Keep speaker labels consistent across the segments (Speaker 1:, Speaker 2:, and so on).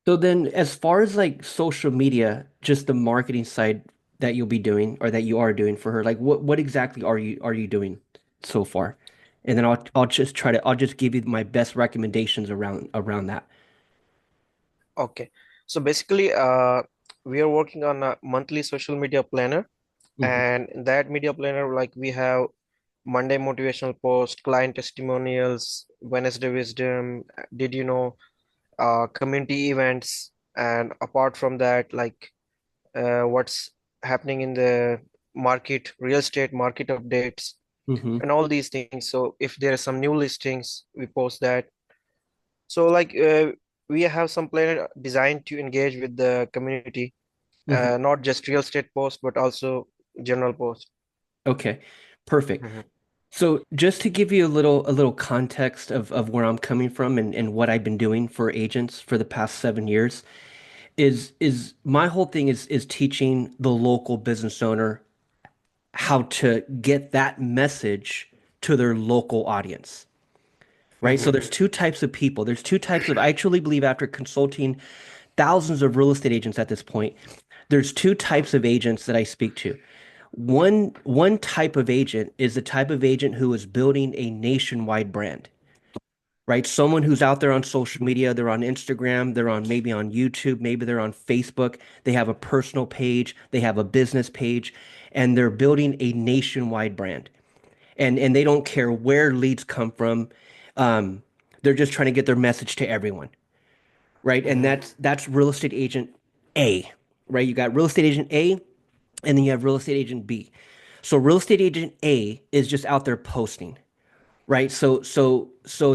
Speaker 1: So then, as far as like social media, just the marketing side that you'll be doing or that you are doing for her, like what exactly are you doing so far? And then I'll just give you my best recommendations around that.
Speaker 2: Okay. So basically, we are working on a monthly social media planner,
Speaker 1: Hmm.
Speaker 2: and in that media planner, like we have Monday motivational post, client testimonials, Wednesday wisdom, did you know, community events, and apart from that, like what's happening in the market, real estate market updates,
Speaker 1: Hmm.
Speaker 2: and all these things. So if there are some new listings, we post that. So like we have some plan designed to engage with the community,
Speaker 1: Hmm.
Speaker 2: not just real estate posts, but also general posts.
Speaker 1: Okay, perfect.
Speaker 2: Mhm.
Speaker 1: So just to give you a little context of where I'm coming from and what I've been doing for agents for the past 7 years is my whole thing is teaching the local business owner how to get that message to their local audience, right? So
Speaker 2: Mhm.
Speaker 1: there's two types of people. There's two types of, I truly believe after consulting thousands of real estate agents at this point, there's two types of agents that I speak to. One type of agent is the type of agent who is building a nationwide brand, right? Someone who's out there on social media, they're on Instagram, they're on maybe on YouTube, maybe they're on Facebook, they have a personal page, they have a business page, and they're building a nationwide brand. And they don't care where leads come from. Um, they're just trying to get their message to everyone, right? And
Speaker 2: Mhm.
Speaker 1: that's real estate agent A, right? You got real estate agent A, and then you have real estate agent B. So real estate agent A is just out there posting, right? So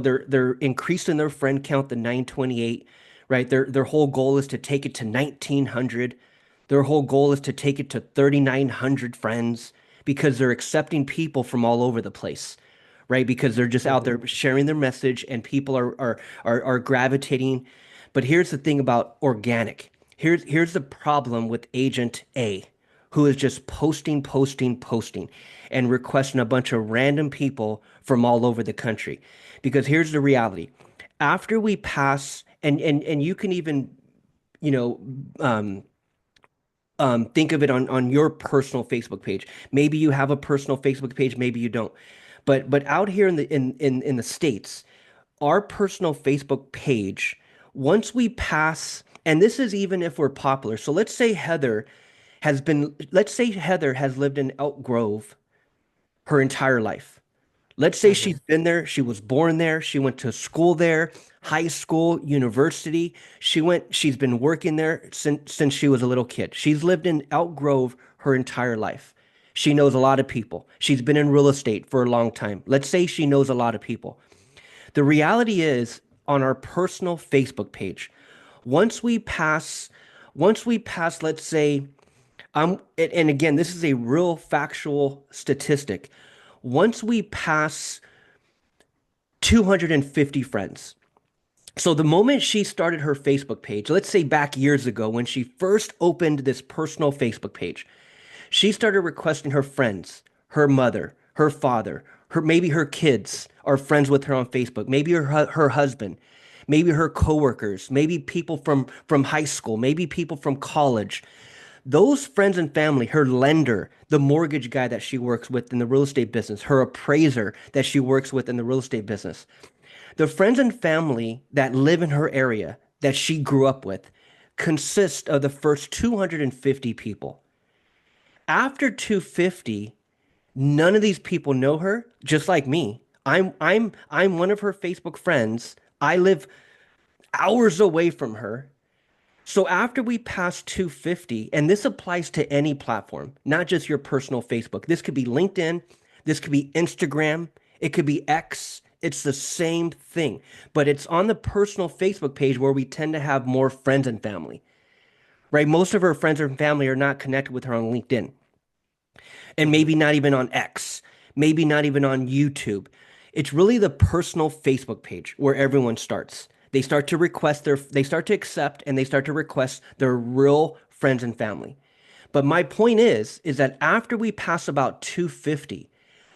Speaker 1: they're increasing their friend count to 928, right? Their whole goal is to take it to 1900. Their whole goal is to take it to 3900 friends because they're accepting people from all over the place, right? Because they're just out
Speaker 2: Mhm.
Speaker 1: there sharing their message and people are gravitating. But here's the thing about organic. Here's the problem with agent A, who is just posting, and requesting a bunch of random people from all over the country. Because here's the reality. After we pass, and you can even, you know, um, think of it on your personal Facebook page. Maybe you have a personal Facebook page, maybe you don't. But out here in the States, our personal Facebook page, once we pass, and this is even if we're popular. So let's say Heather has lived in Elk Grove her entire life. Let's say
Speaker 2: Mhm.
Speaker 1: she's been there, she was born there, she went to school there, high school, university. She's been working there since she was a little kid. She's lived in Elk Grove her entire life. She knows a lot of people. She's been in real estate for a long time. Let's say she knows a lot of people. The reality is on our personal Facebook page, once we pass, let's say, and again, this is a real factual statistic. Once we pass 250 friends. So the moment she started her Facebook page, let's say back years ago when she first opened this personal Facebook page, she started requesting her friends, her mother, her father, her maybe her kids are friends with her on Facebook, maybe her husband, maybe her coworkers, maybe people from high school, maybe people from college. Those friends and family, her lender, the mortgage guy that she works with in the real estate business, her appraiser that she works with in the real estate business, the friends and family that live in her area that she grew up with consist of the first 250 people. After 250, none of these people know her, just like me. I'm one of her Facebook friends. I live hours away from her. So after we pass 250, and this applies to any platform, not just your personal Facebook. This could be LinkedIn, this could be Instagram, it could be X. It's the same thing, but it's on the personal Facebook page where we tend to have more friends and family, right? Most of her friends and family are not connected with her on LinkedIn, and
Speaker 2: Mhm.
Speaker 1: maybe not even on X, maybe not even on YouTube. It's really the personal Facebook page where everyone starts. They start to accept and they start to request their real friends and family. But my point is that after we pass about 250,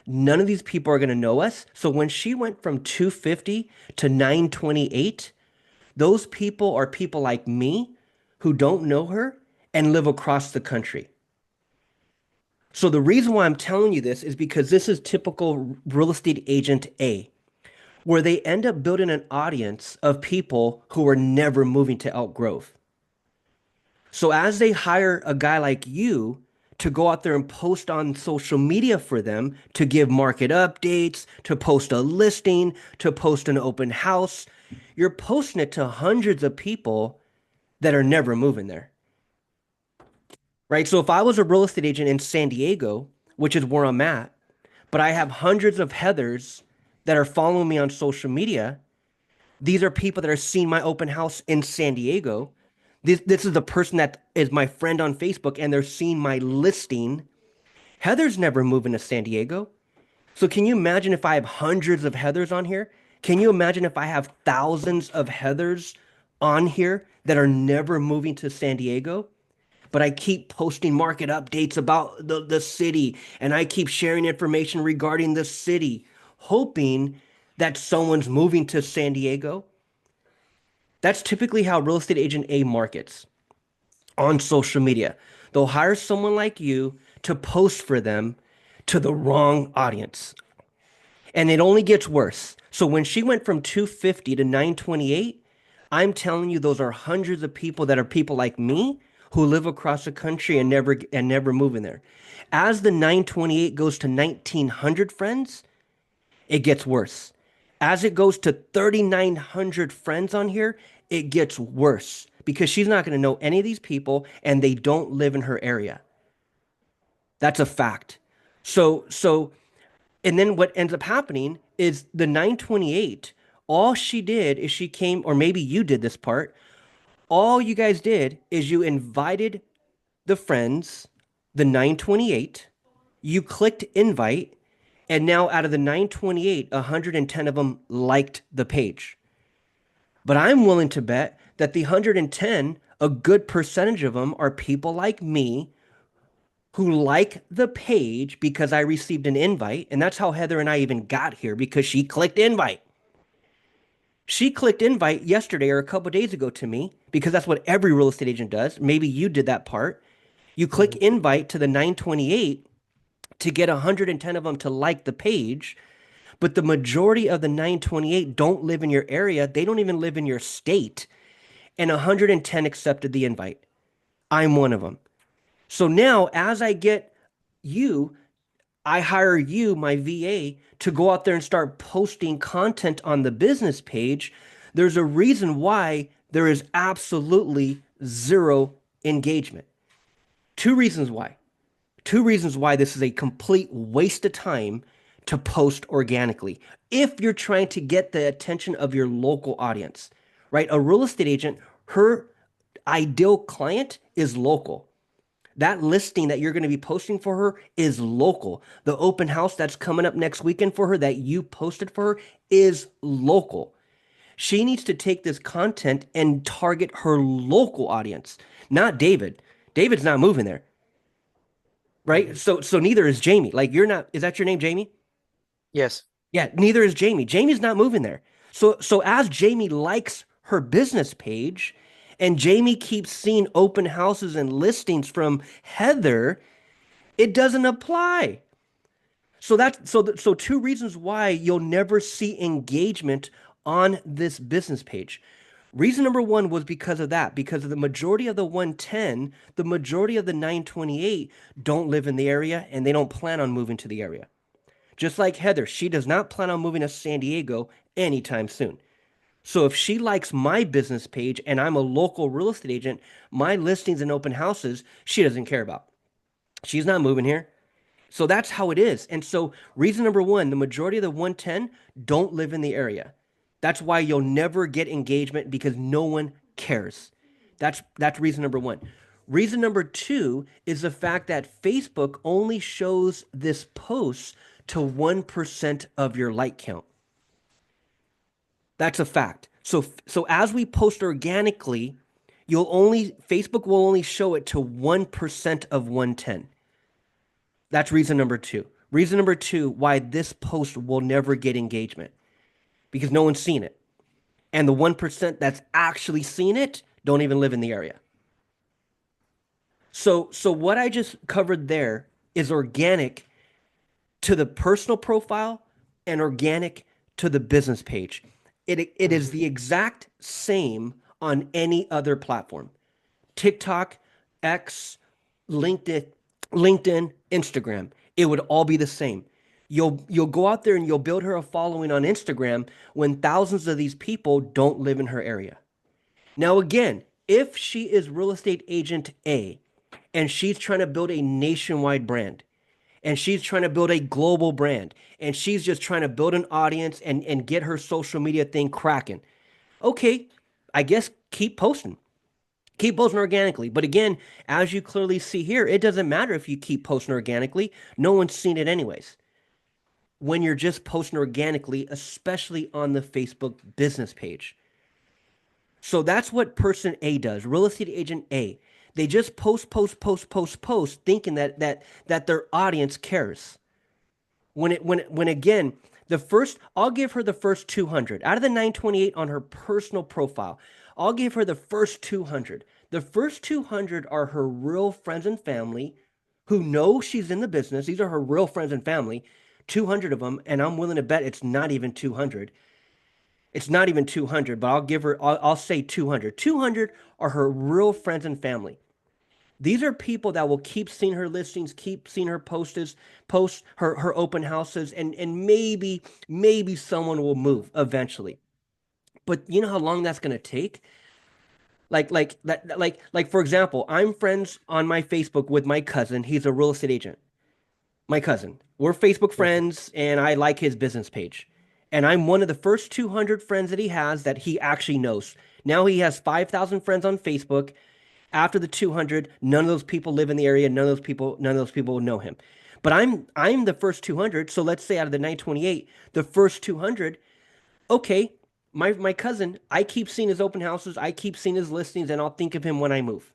Speaker 1: none of these people are going to know us. So when she went from 250 to 928, Those people are people like me who don't know her and live across the country. So the reason why I'm telling you this is because this is typical real estate agent A, where they end up building an audience of people who are never moving to Elk Grove. So as they hire a guy like you to go out there and post on social media for them, to give market updates, to post a listing, to post an open house, you're posting it to hundreds of people that are never moving there. Right? So if I was a real estate agent in San Diego, which is where I'm at, but I have hundreds of Heathers that are following me on social media. These are people that are seeing my open house in San Diego. This is the person that is my friend on Facebook, and they're seeing my listing. Heather's never moving to San Diego. So can you imagine if I have hundreds of Heathers on here? Can you imagine if I have thousands of Heathers on here that are never moving to San Diego? But I keep posting market updates about the city, and I keep sharing information regarding the city, hoping that someone's moving to San Diego. That's typically how real estate agent A markets on social media. They'll hire someone like you to post for them to the wrong audience. And it only gets worse. So when she went from 250 to 928, I'm telling you those are hundreds of people that are people like me who live across the country and never move in there. As the 928 goes to 1900 friends, it gets worse. As it goes to 3,900 friends on here, it gets worse because she's not going to know any of these people and they don't live in her area. That's a fact. So, and then what ends up happening is the 928, all she did is she came, or maybe you did this part. All you guys did is you invited the friends, the 928, you clicked invite, and now out of the 928, 110 of them liked the page. But I'm willing to bet that the 110, a good percentage of them are people like me who like the page because I received an invite. And that's how Heather and I even got here because she clicked invite. She clicked invite yesterday or a couple days ago to me because that's what every real estate agent does. Maybe you did that part. You click
Speaker 2: Mhm.
Speaker 1: invite to the 928 to get 110 of them to like the page. But the majority of the 928 don't live in your area. They don't even live in your state. And 110 accepted the invite. I'm one of them. So now, as I get you, I hire you, my VA, to go out there and start posting content on the business page. There's a reason why there is absolutely zero engagement. Two reasons why. Two reasons why this is a complete waste of time to post organically. If you're trying to get the attention of your local audience, right? A real estate agent, her ideal client is local. That listing that you're going to be posting for her is local. The open house that's coming up next weekend for her that you posted for her is local. She needs to take this content and target her local audience, not David. David's not moving there, right?
Speaker 2: Mhm.
Speaker 1: So neither is Jamie. Like you're not, is that your name, Jamie?
Speaker 2: Yes.
Speaker 1: Yeah, neither is Jamie. Jamie's not moving there. So as Jamie likes her business page and Jamie keeps seeing open houses and listings from Heather, it doesn't apply. So two reasons why you'll never see engagement on this business page. Reason number one was because of that, because of the majority of the 110, the majority of the 928 don't live in the area and they don't plan on moving to the area. Just like Heather, she does not plan on moving to San Diego anytime soon. So if she likes my business page and I'm a local real estate agent, my listings and open houses, she doesn't care about. She's not moving here. So that's how it is. And so, reason number one, the majority of the 110 don't live in the area. That's why you'll never get engagement because no one cares. That's reason number one. Reason number two is the fact that Facebook only shows this post to 1% of your like count. That's a fact. So as we post organically, Facebook will only show it to 1% of 110. That's reason number two. Reason number two why this post will never get engagement because no one's seen it. And the 1% that's actually seen it don't even live in the area. So what I just covered there is organic to the personal profile and organic to the business page. It is
Speaker 2: Mhm.
Speaker 1: the exact same on any other platform. TikTok, X, LinkedIn, LinkedIn, Instagram. It would all be the same. You'll go out there and you'll build her a following on Instagram when thousands of these people don't live in her area. Now again, if she is real estate agent A and she's trying to build a nationwide brand and she's trying to build a global brand and she's just trying to build an audience and get her social media thing cracking. Okay, I guess keep posting organically. But again, as you clearly see here, it doesn't matter if you keep posting organically. No one's seen it anyways. When you're just posting organically, especially on the Facebook business page. So that's what person A does, real estate agent A. They just post, thinking that their audience cares. When again, the first I'll give her the first 200 out of the 928 on her personal profile. I'll give her the first 200. The first 200 are her real friends and family who know she's in the business. These are her real friends and family, 200 of them, and I'm willing to bet it's not even 200. It's not even 200, but I'll say 200. 200 are her real friends and family. These are people that will keep seeing her listings, keep seeing her post her open houses, and maybe someone will move eventually. But you know how long that's gonna take? Like for example, I'm friends on my Facebook with my cousin. He's a real estate agent. My cousin. We're Facebook
Speaker 2: Mhm.
Speaker 1: friends, and I like his business page. And I'm one of the first 200 friends that he has that he actually knows. Now he has 5,000 friends on Facebook. After the 200, none of those people live in the area. None of those people know him. But I'm the first 200. So let's say out of the 928, the first 200, okay, my cousin, I keep seeing his open houses, I keep seeing his listings, and I'll think of him when I move.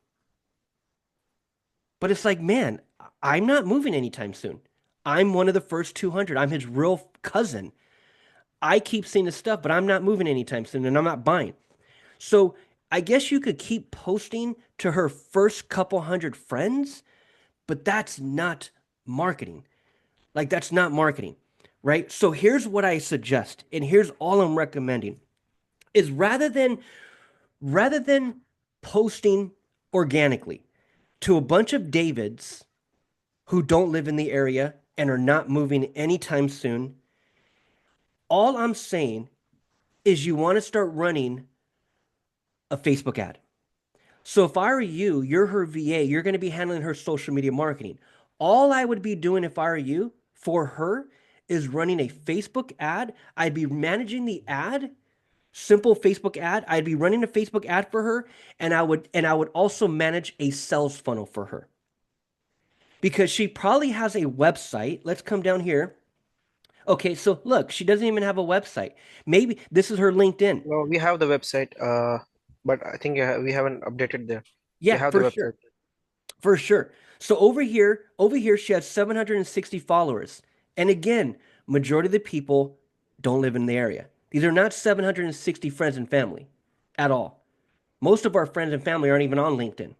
Speaker 1: But it's like, man, I'm not moving anytime soon. I'm one of the first 200. I'm his real cousin. I keep seeing his stuff, but I'm not moving anytime soon, and I'm not buying. So I guess you could keep posting to her first couple hundred friends, but that's not marketing. Like, that's not marketing, right? So here's what I suggest, and here's all I'm recommending is rather than posting organically to a bunch of Davids who don't live in the area and are not moving anytime soon, all I'm saying is you want to start running a Facebook ad. So if I were you, you're her VA, you're going to be handling her social media marketing. All I would be doing if I were you for her is running a Facebook ad. I'd be managing the ad, simple Facebook ad. I'd be running a Facebook ad for her, and I would also manage a sales funnel for her. Because she probably has a website. Let's come down here. Okay, so look, she doesn't even have a website. Maybe this is her LinkedIn.
Speaker 2: No, we have the website, but I think we haven't updated there. We
Speaker 1: Yeah,
Speaker 2: have the
Speaker 1: for
Speaker 2: website.
Speaker 1: sure. For sure. So over here, she has 760 followers. And again, majority of the people don't live in the area. These are not 760 friends and family at all. Most of our friends and family aren't even on LinkedIn.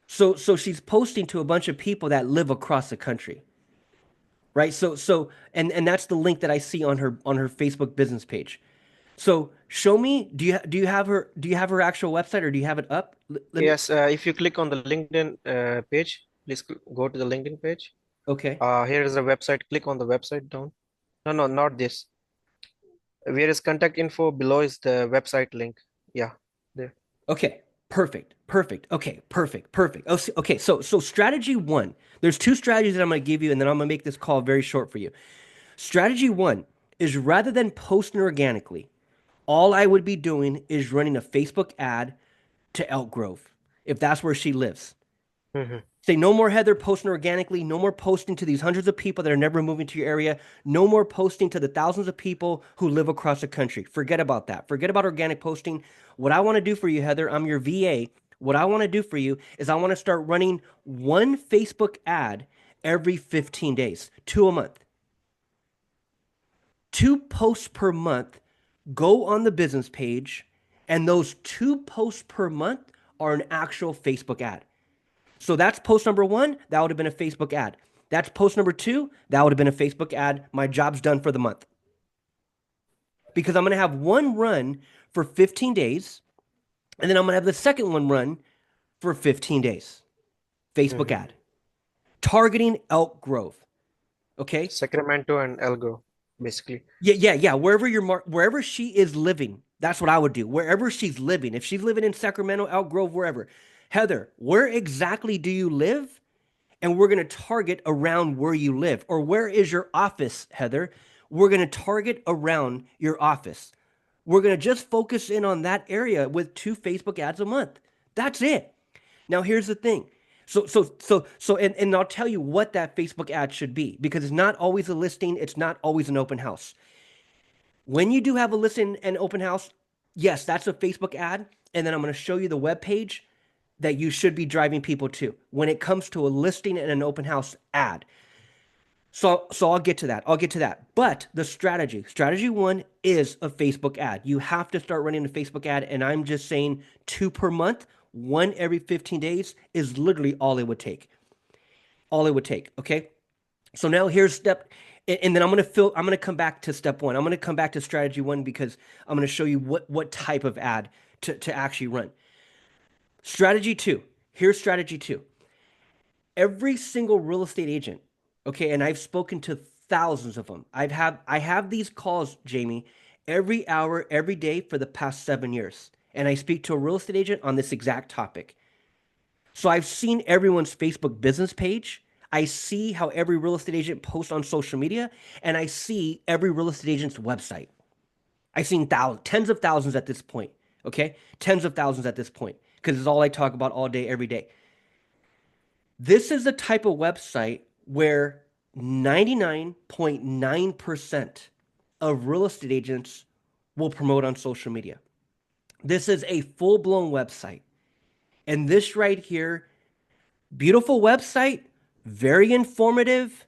Speaker 1: So she's posting to a bunch of people that live across the country, right? And that's the link that I see on her Facebook business page. So show me, do you have her actual website or do you have it up? Let me.
Speaker 2: Yes, if you click on the LinkedIn page, please go to the LinkedIn page.
Speaker 1: Okay.
Speaker 2: Here is the website. Click on the website down. No, no, not this. Where is contact info? Below is the website link. Yeah, there.
Speaker 1: Okay, perfect, perfect. Okay, perfect, perfect. Okay, so strategy one. There's two strategies that I'm gonna give you, and then I'm gonna make this call very short for you. Strategy one is rather than posting organically, all I would be doing is running a Facebook ad to Elk Grove, if that's where she lives.
Speaker 2: Mhm.
Speaker 1: Say no more Heather posting organically, no more posting to these hundreds of people that are never moving to your area, no more posting to the thousands of people who live across the country. Forget about that. Forget about organic posting. What I want to do for you, Heather, I'm your VA. What I want to do for you is I want to start running one Facebook ad every 15 days, two a month. Two posts per month go on the business page, and those 2 posts per month are an actual Facebook ad. So that's post number one. That would have been a Facebook ad. That's post number two. That would have been a Facebook ad. My job's done for the month. Because I'm going to have one run for 15 days, and then I'm going to have the second one run for 15 days. Facebook
Speaker 2: Mm-hmm.
Speaker 1: ad. Targeting Elk Grove. Okay?
Speaker 2: Sacramento and Elgo, basically.
Speaker 1: Yeah. Wherever she is living, that's what I would do. Wherever she's living. If she's living in Sacramento, Elk Grove, wherever. Heather, where exactly do you live? And we're going to target around where you live. Or where is your office, Heather? We're going to target around your office. We're going to just focus in on that area with 2 Facebook ads a month. That's it. Now here's the thing. And I'll tell you what that Facebook ad should be because it's not always a listing, it's not always an open house. When you do have a listing and open house, yes, that's a Facebook ad. And then I'm going to show you the web page that you should be driving people to when it comes to a listing and an open house ad. So I'll get to that. I'll get to that. But the strategy one is a Facebook ad. You have to start running a Facebook ad, and I'm just saying 2 per month, one every 15 days is literally all it would take. All it would take. Okay. So now here's and then I'm gonna come back to step one. I'm gonna come back to strategy one because I'm gonna show you what type of ad to actually run. Strategy two. Here's strategy two. Every single real estate agent, okay, and I've spoken to thousands of them. I have these calls, Jamie, every hour, every day for the past 7 years. And I speak to a real estate agent on this exact topic. So I've seen everyone's Facebook business page. I see how every real estate agent posts on social media, and I see every real estate agent's website. I've seen tens of thousands at this point, okay? Tens of thousands at this point, because it's all I talk about all day, every day. This is the type of website where 99.9% of real estate agents will promote on social media. This is a full blown website. And this right here, beautiful website, very informative,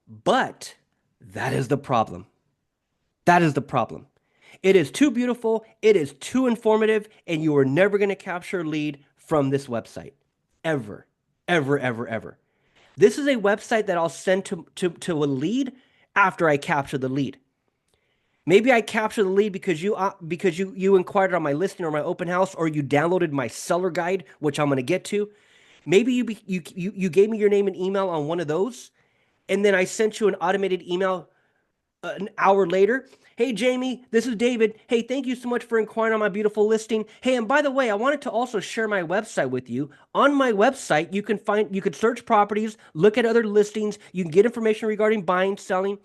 Speaker 1: but that is the problem. That is the problem. It is too beautiful, it is too informative, and you are never going to capture a lead from this website. Ever, ever. This is a website that I'll send to a lead after I capture the lead. Maybe I capture the lead because you inquired on my listing or my open house, or you downloaded my seller guide, which I'm going to get to. Maybe you gave me your name and email on one of those, and then I sent you an automated email an hour later. Hey, Jamie, this is David. Hey, thank you so much for inquiring on my beautiful listing. Hey, and by the way, I wanted to also share my website with you. On my website, you could search properties, look at other listings, you can get information regarding buying, selling.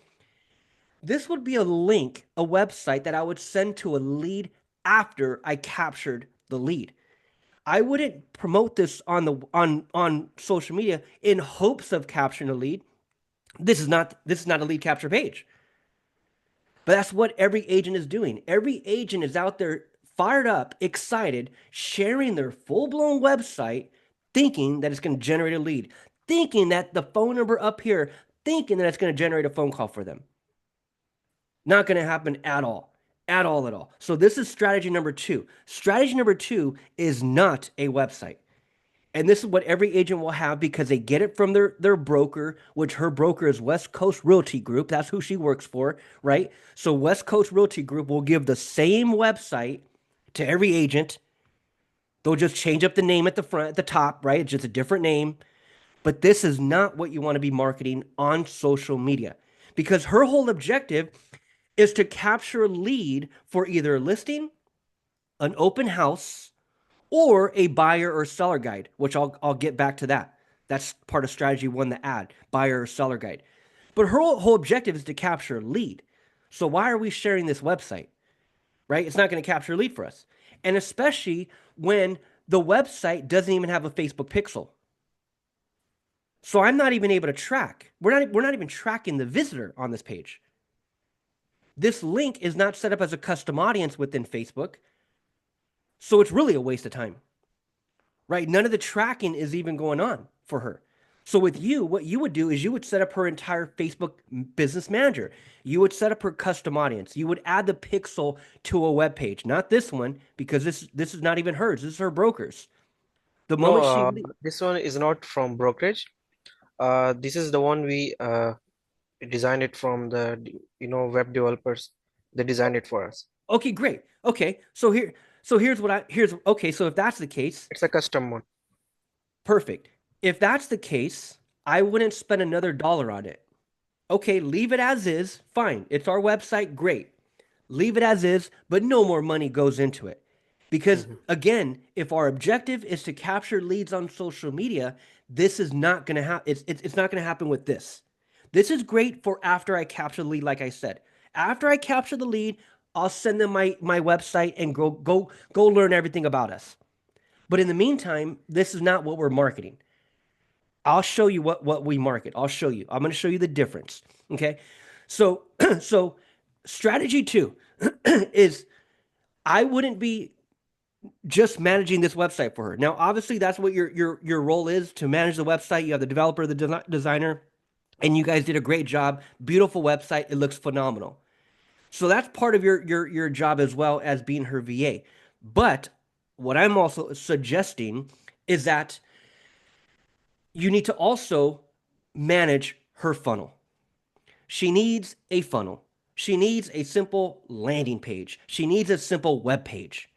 Speaker 1: This would be a link, a website that I would send to a lead after I captured the lead. I wouldn't promote this on social media in hopes of capturing a lead. This is not a lead capture page. But that's what every agent is doing. Every agent is out there fired up, excited, sharing their full-blown website, thinking that it's going to generate a lead, thinking that the phone number up here, thinking that it's going to generate a phone call for them. Not going to happen at all. At all, at all. So this is strategy number two. Strategy number two is not a website. And this is what every agent will have because they get it from their broker, which her broker is West Coast Realty Group. That's who she works for, right? So West Coast Realty Group will give the same website to every agent. They'll just change up the name at the front, at the top, right? It's just a different name. But this is not what you want to be marketing on social media because her whole objective is to capture a lead for either a listing, an open house, or a buyer or seller guide, which I'll get back to that. That's part of strategy one, the ad, buyer or seller guide. But her whole objective is to capture a lead. So why are we sharing this website? Right? It's not going to capture a lead for us. And especially when the website doesn't even have a Facebook pixel. So I'm not even able to track. We're not even tracking the visitor on this page. This link is not set up as a custom audience within Facebook. So it's really a waste of time, right? None of the tracking is even going on for her. So with you, what you would do is you would set up her entire Facebook business manager. You would set up her custom audience. You would add the pixel to a web page, not this one because this is not even hers. This is her broker's. The
Speaker 2: No,
Speaker 1: moment she
Speaker 2: this one is not from brokerage. This is the one we designed it from the web developers. They designed it for us.
Speaker 1: Okay, great. Okay, so here's what I here's okay. So if that's the case,
Speaker 2: It's a custom one.
Speaker 1: perfect. If that's the case, I wouldn't spend another dollar on it. Okay, leave it as is. Fine. It's our website. Great. Leave it as is, but no more money goes into it. Because
Speaker 2: Mhm.
Speaker 1: again, if our objective is to capture leads on social media, this is not going to happen. It's not going to happen with this. This is great for after I capture the lead, like I said. After I capture the lead, I'll send them my website and go learn everything about us. But in the meantime, this is not what we're marketing. I'll show you what we market. I'll show you. I'm going to show you the difference. Okay. So so strategy two is I wouldn't be just managing this website for her. Now, obviously, that's what your role is to manage the website. You have the developer, the designer, and you guys did a great job. Beautiful website. It looks phenomenal. So that's part of your job as well as being her VA. But what I'm also suggesting is that you need to also manage her funnel. She needs a funnel. She needs a simple landing page. She needs a simple web page.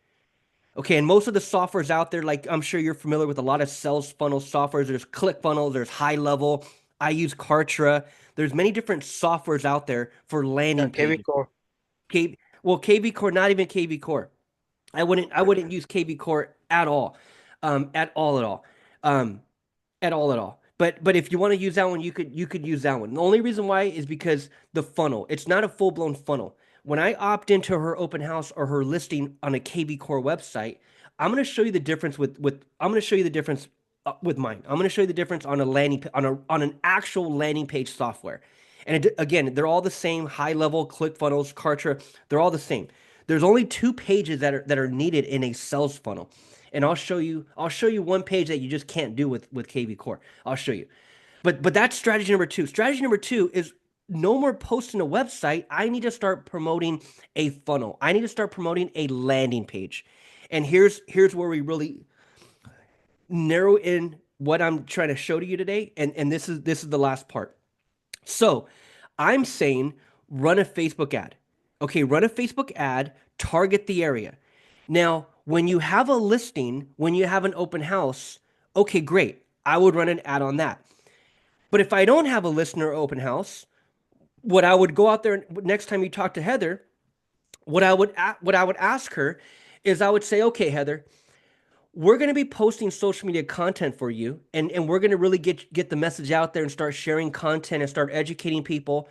Speaker 1: Okay, and most of the softwares out there, like I'm sure you're familiar with a lot of sales funnel softwares. There's ClickFunnels, there's HighLevel. I use Kartra. There's many different softwares out there for
Speaker 2: Yeah,
Speaker 1: landing
Speaker 2: KV
Speaker 1: pages.
Speaker 2: Core.
Speaker 1: Well, KV Core, not even KV Core. I wouldn't use KV Core at all, at all. Um, at all. But if you want to use that one, you could use that one. The only reason why is because the funnel. It's not a full blown funnel. When I opt into her open house or her listing on a KB Core website, I'm going to show you the difference with I'm going to show you the difference with mine. I'm going to show you the difference on a on an actual landing page software. And again, they're all the same. HighLevel, ClickFunnels, Kartra, they're all the same. There's only two pages that are needed in a sales funnel, and I'll show you one page that you just can't do with KV Core. I'll show you. But that's strategy number two. Strategy number two is no more posting a website. I need to start promoting a funnel. I need to start promoting a landing page. And here's where we really narrow in what I'm trying to show to you today. And this is the last part. So I'm saying run a Facebook ad. Okay, run a Facebook ad, target the area. Now, when you have a listing, when you have an open house, okay, great. I would run an ad on that. But if I don't have a listener open house, what I would go out there next time you talk to Heather, what I would ask her is I would say, okay, Heather, we're going to be posting social media content for you, and we're going to really get the message out there and start sharing content and start educating people.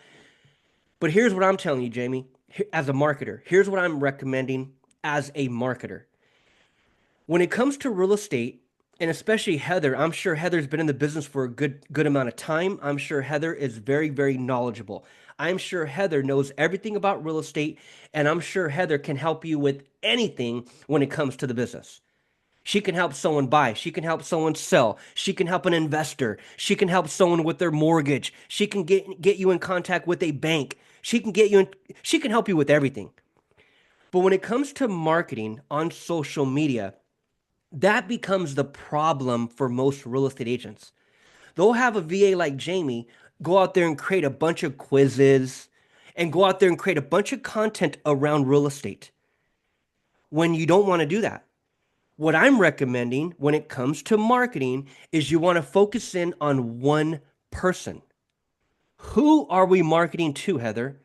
Speaker 1: But here's what I'm telling you, Jamie, as a marketer. Here's what I'm recommending as a marketer. When it comes to real estate, and especially Heather, I'm sure Heather's been in the business for a good amount of time. I'm sure Heather is very, very knowledgeable. I'm sure Heather knows everything about real estate, and I'm sure Heather can help you with anything when it comes to the business. She can help someone buy. She can help someone sell. She can help an investor. She can help someone with their mortgage. She can get you in contact with a bank. She can help you with everything. But when it comes to marketing on social media, that becomes the problem for most real estate agents. They'll have a VA like Jamie go out there and create a bunch of quizzes and go out there and create a bunch of content around real estate when you don't want to do that. What I'm recommending when it comes to marketing is you want to focus in on one person. Who are we marketing to, Heather?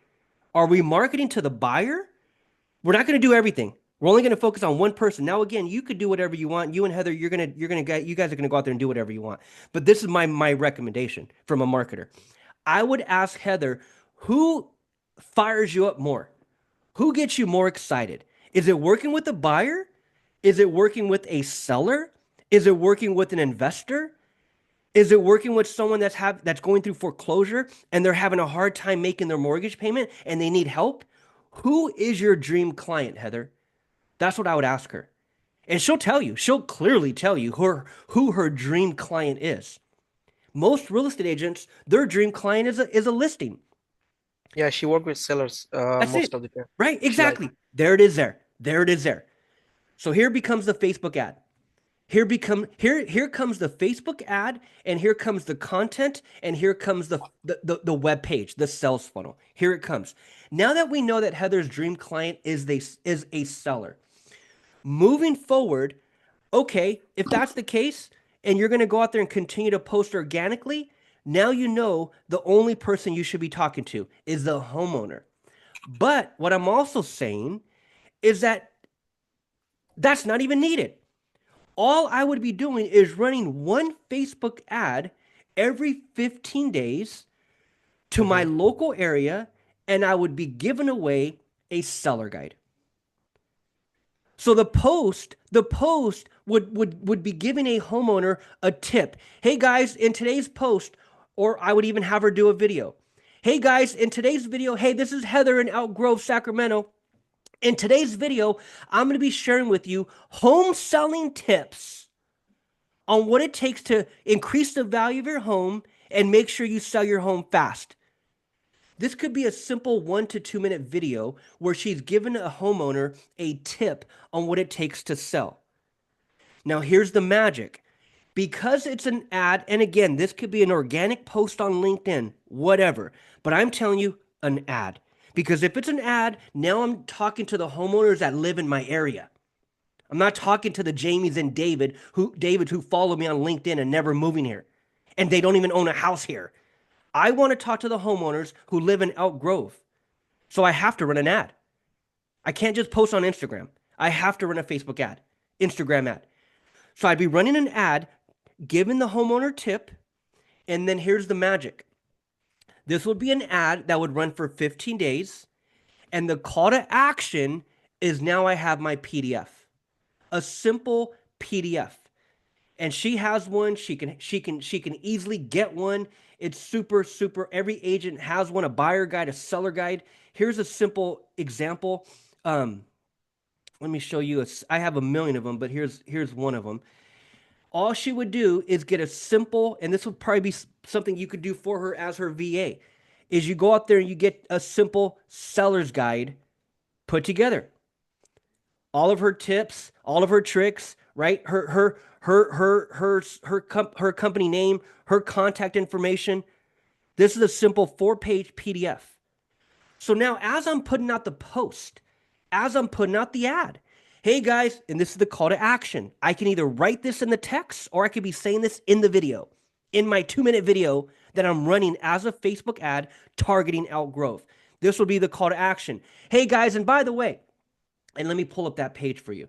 Speaker 1: Are we marketing to the buyer? We're not going to do everything. We're only going to focus on one person. Now, again, you could do whatever you want. You and Heather, you guys are going to go out there and do whatever you want. But this is my recommendation from a marketer. I would ask Heather, who fires you up more? Who gets you more excited? Is it working with the buyer? Is it working with a seller? Is it working with an investor? Is it working with someone that's going through foreclosure and they're having a hard time making their mortgage payment and they need help? Who is your dream client, Heather? That's what I would ask her. And she'll tell you, she'll clearly tell you who her dream client is. Most real estate agents, their dream client is a listing.
Speaker 2: Yeah, she worked with sellers
Speaker 1: That's
Speaker 2: most
Speaker 1: it.
Speaker 2: of the time.
Speaker 1: Right?
Speaker 2: Like,
Speaker 1: Exactly. There it is there. There it is there. So here becomes the Facebook ad. Here comes the Facebook ad, and here comes the content, and here comes the web page, the sales funnel. Here it comes. Now that we know that Heather's dream client is a seller, moving forward, okay, if that's the case, and you're going to go out there and continue to post organically, now you know the only person you should be talking to is the homeowner. But what I'm also saying is that that's not even needed. All I would be doing is running one Facebook ad every 15 days to my
Speaker 2: mhm,
Speaker 1: local area, and I would be giving away a seller guide. So the post would be giving a homeowner a tip. Hey guys, in today's post, or I would even have her do a video. Hey guys, in today's video, hey, this is Heather in Elk Grove, Sacramento. In today's video, I'm going to be sharing with you home selling tips on what it takes to increase the value of your home and make sure you sell your home fast. This could be a simple 1 to 2 minute video where she's given a homeowner a tip on what it takes to sell. Now, here's the magic. Because it's an ad, and again, this could be an organic post on LinkedIn, whatever, but I'm telling you, an ad. Because if it's an ad, now I'm talking to the homeowners that live in my area. I'm not talking to the Jamies and David who follow me on LinkedIn and never moving here. And they don't even own a house here. I want to talk to the homeowners who live in Elk Grove. So I have to run an ad. I can't just post on Instagram. I have to run a Facebook ad, Instagram ad. So I'd be running an ad, giving the homeowner tip, and then here's the magic. This would be an ad that would run for 15 days, and the call to action is now I have my PDF. A simple PDF. And she has one. She can easily get one. It's super. Every agent has one, a buyer guide, a seller guide. Here's a simple example. Um, Let me show you. I have a million of them, but here's one of them. All she would do is get a simple, and this would probably be something you could do for her as her VA, is you go out there and you get a simple seller's guide put together. All of her tips, all of her tricks, right? Her company name, her contact information. This is a simple 4 page PDF. So now, as I'm putting out the post, as I'm putting out the ad, hey guys, and this is the call to action. I can either write this in the text or I could be saying this in the video, in my 2 minute video that I'm running as a Facebook ad targeting Elk Grove. This will be the call to action. Hey guys, and by the way, and let me pull up that page for you.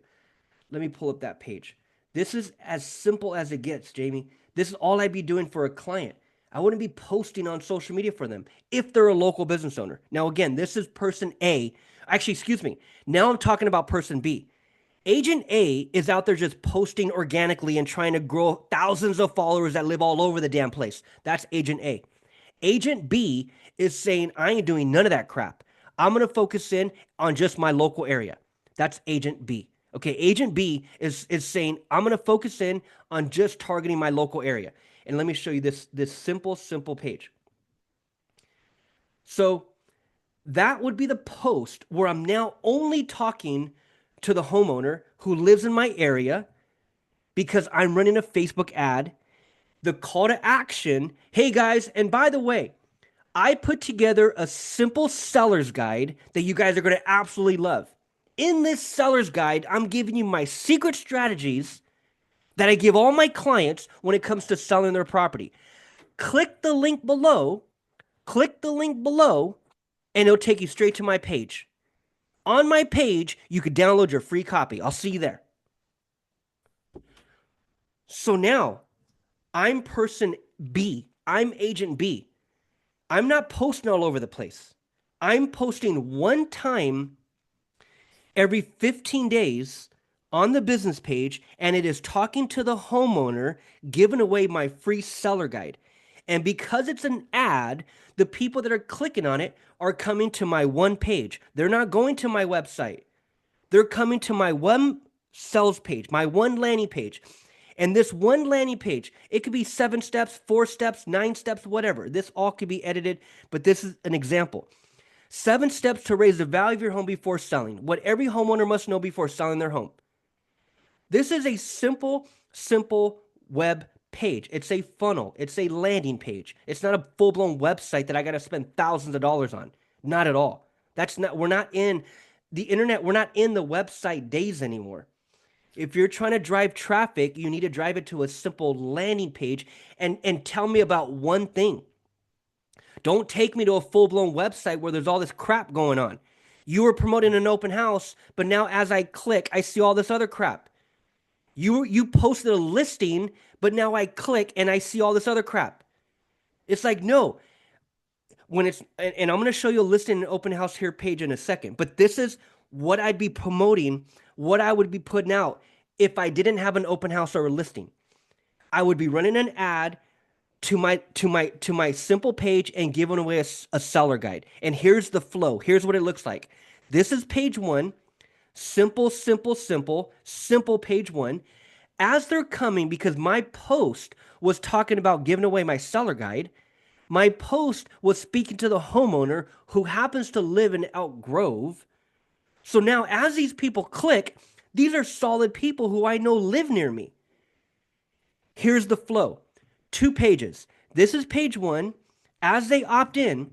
Speaker 1: Let me pull up that page. This is as simple as it gets, Jamie. This is all I'd be doing for a client. I wouldn't be posting on social media for them if they're a local business owner. Now, again, this is person A. Actually, excuse me. Now I'm talking about person B. Agent A is out there just posting organically and trying to grow thousands of followers that live all over the damn place. That's Agent A. Agent B is saying, I ain't doing none of that crap. I'm going to focus in on just my local area. That's Agent B. Okay, Agent B is saying, I'm going to focus in on just targeting my local area. And let me show you this simple page. So that would be the post where I'm now only talking to the homeowner who lives in my area because I'm running a Facebook ad. The call to action, hey guys, and by the way, I put together a simple seller's guide that you guys are going to absolutely love. In this seller's guide, I'm giving you my secret strategies that I give all my clients when it comes to selling their property. Click the link below, and it'll take you straight to my page. On my page, you can download your free copy. I'll see you there. So now, I'm person B. I'm agent B. I'm not posting all over the place. I'm posting one time every 15 days on the business page, and it is talking to the homeowner, giving away my free seller guide. And because it's an ad, the people that are clicking on it are coming to my one page. They're not going to my website. They're coming to my one sales page, my one landing page. And this one landing page, it could be 7 steps, 4 steps, 9 steps, whatever. This all could be edited, but this is an example. 7 steps to raise the value of your home before selling. What every homeowner must know before selling their home. This is a simple web page. It's a funnel. It's a landing page. It's not a full-blown website that I got to spend thousands of dollars on. Not at all. We're not in the internet. We're not in the website days anymore. If you're trying to drive traffic, you need to drive it to a simple landing page and tell me about one thing. Don't take me to a full-blown website where there's all this crap going on. You were promoting an open house, but now as I click, I see all this other crap. You posted a listing, but now I click and I see all this other crap. It's like, no, when it's, and I'm going to show you a listing and open house here page in a second, but this is what I'd be promoting, what I would be putting out if I didn't have an open house or a listing. I would be running an ad to my simple page and giving away a seller guide. And here's the flow. Here's what it looks like. This is page 1. Simple page 1. As they're coming, because my post was talking about giving away my seller guide, my post was speaking to the homeowner who happens to live in Elk Grove. So now as these people click, these are solid people who I know live near me. Here's the flow. 2 pages. This is page 1. As they opt in,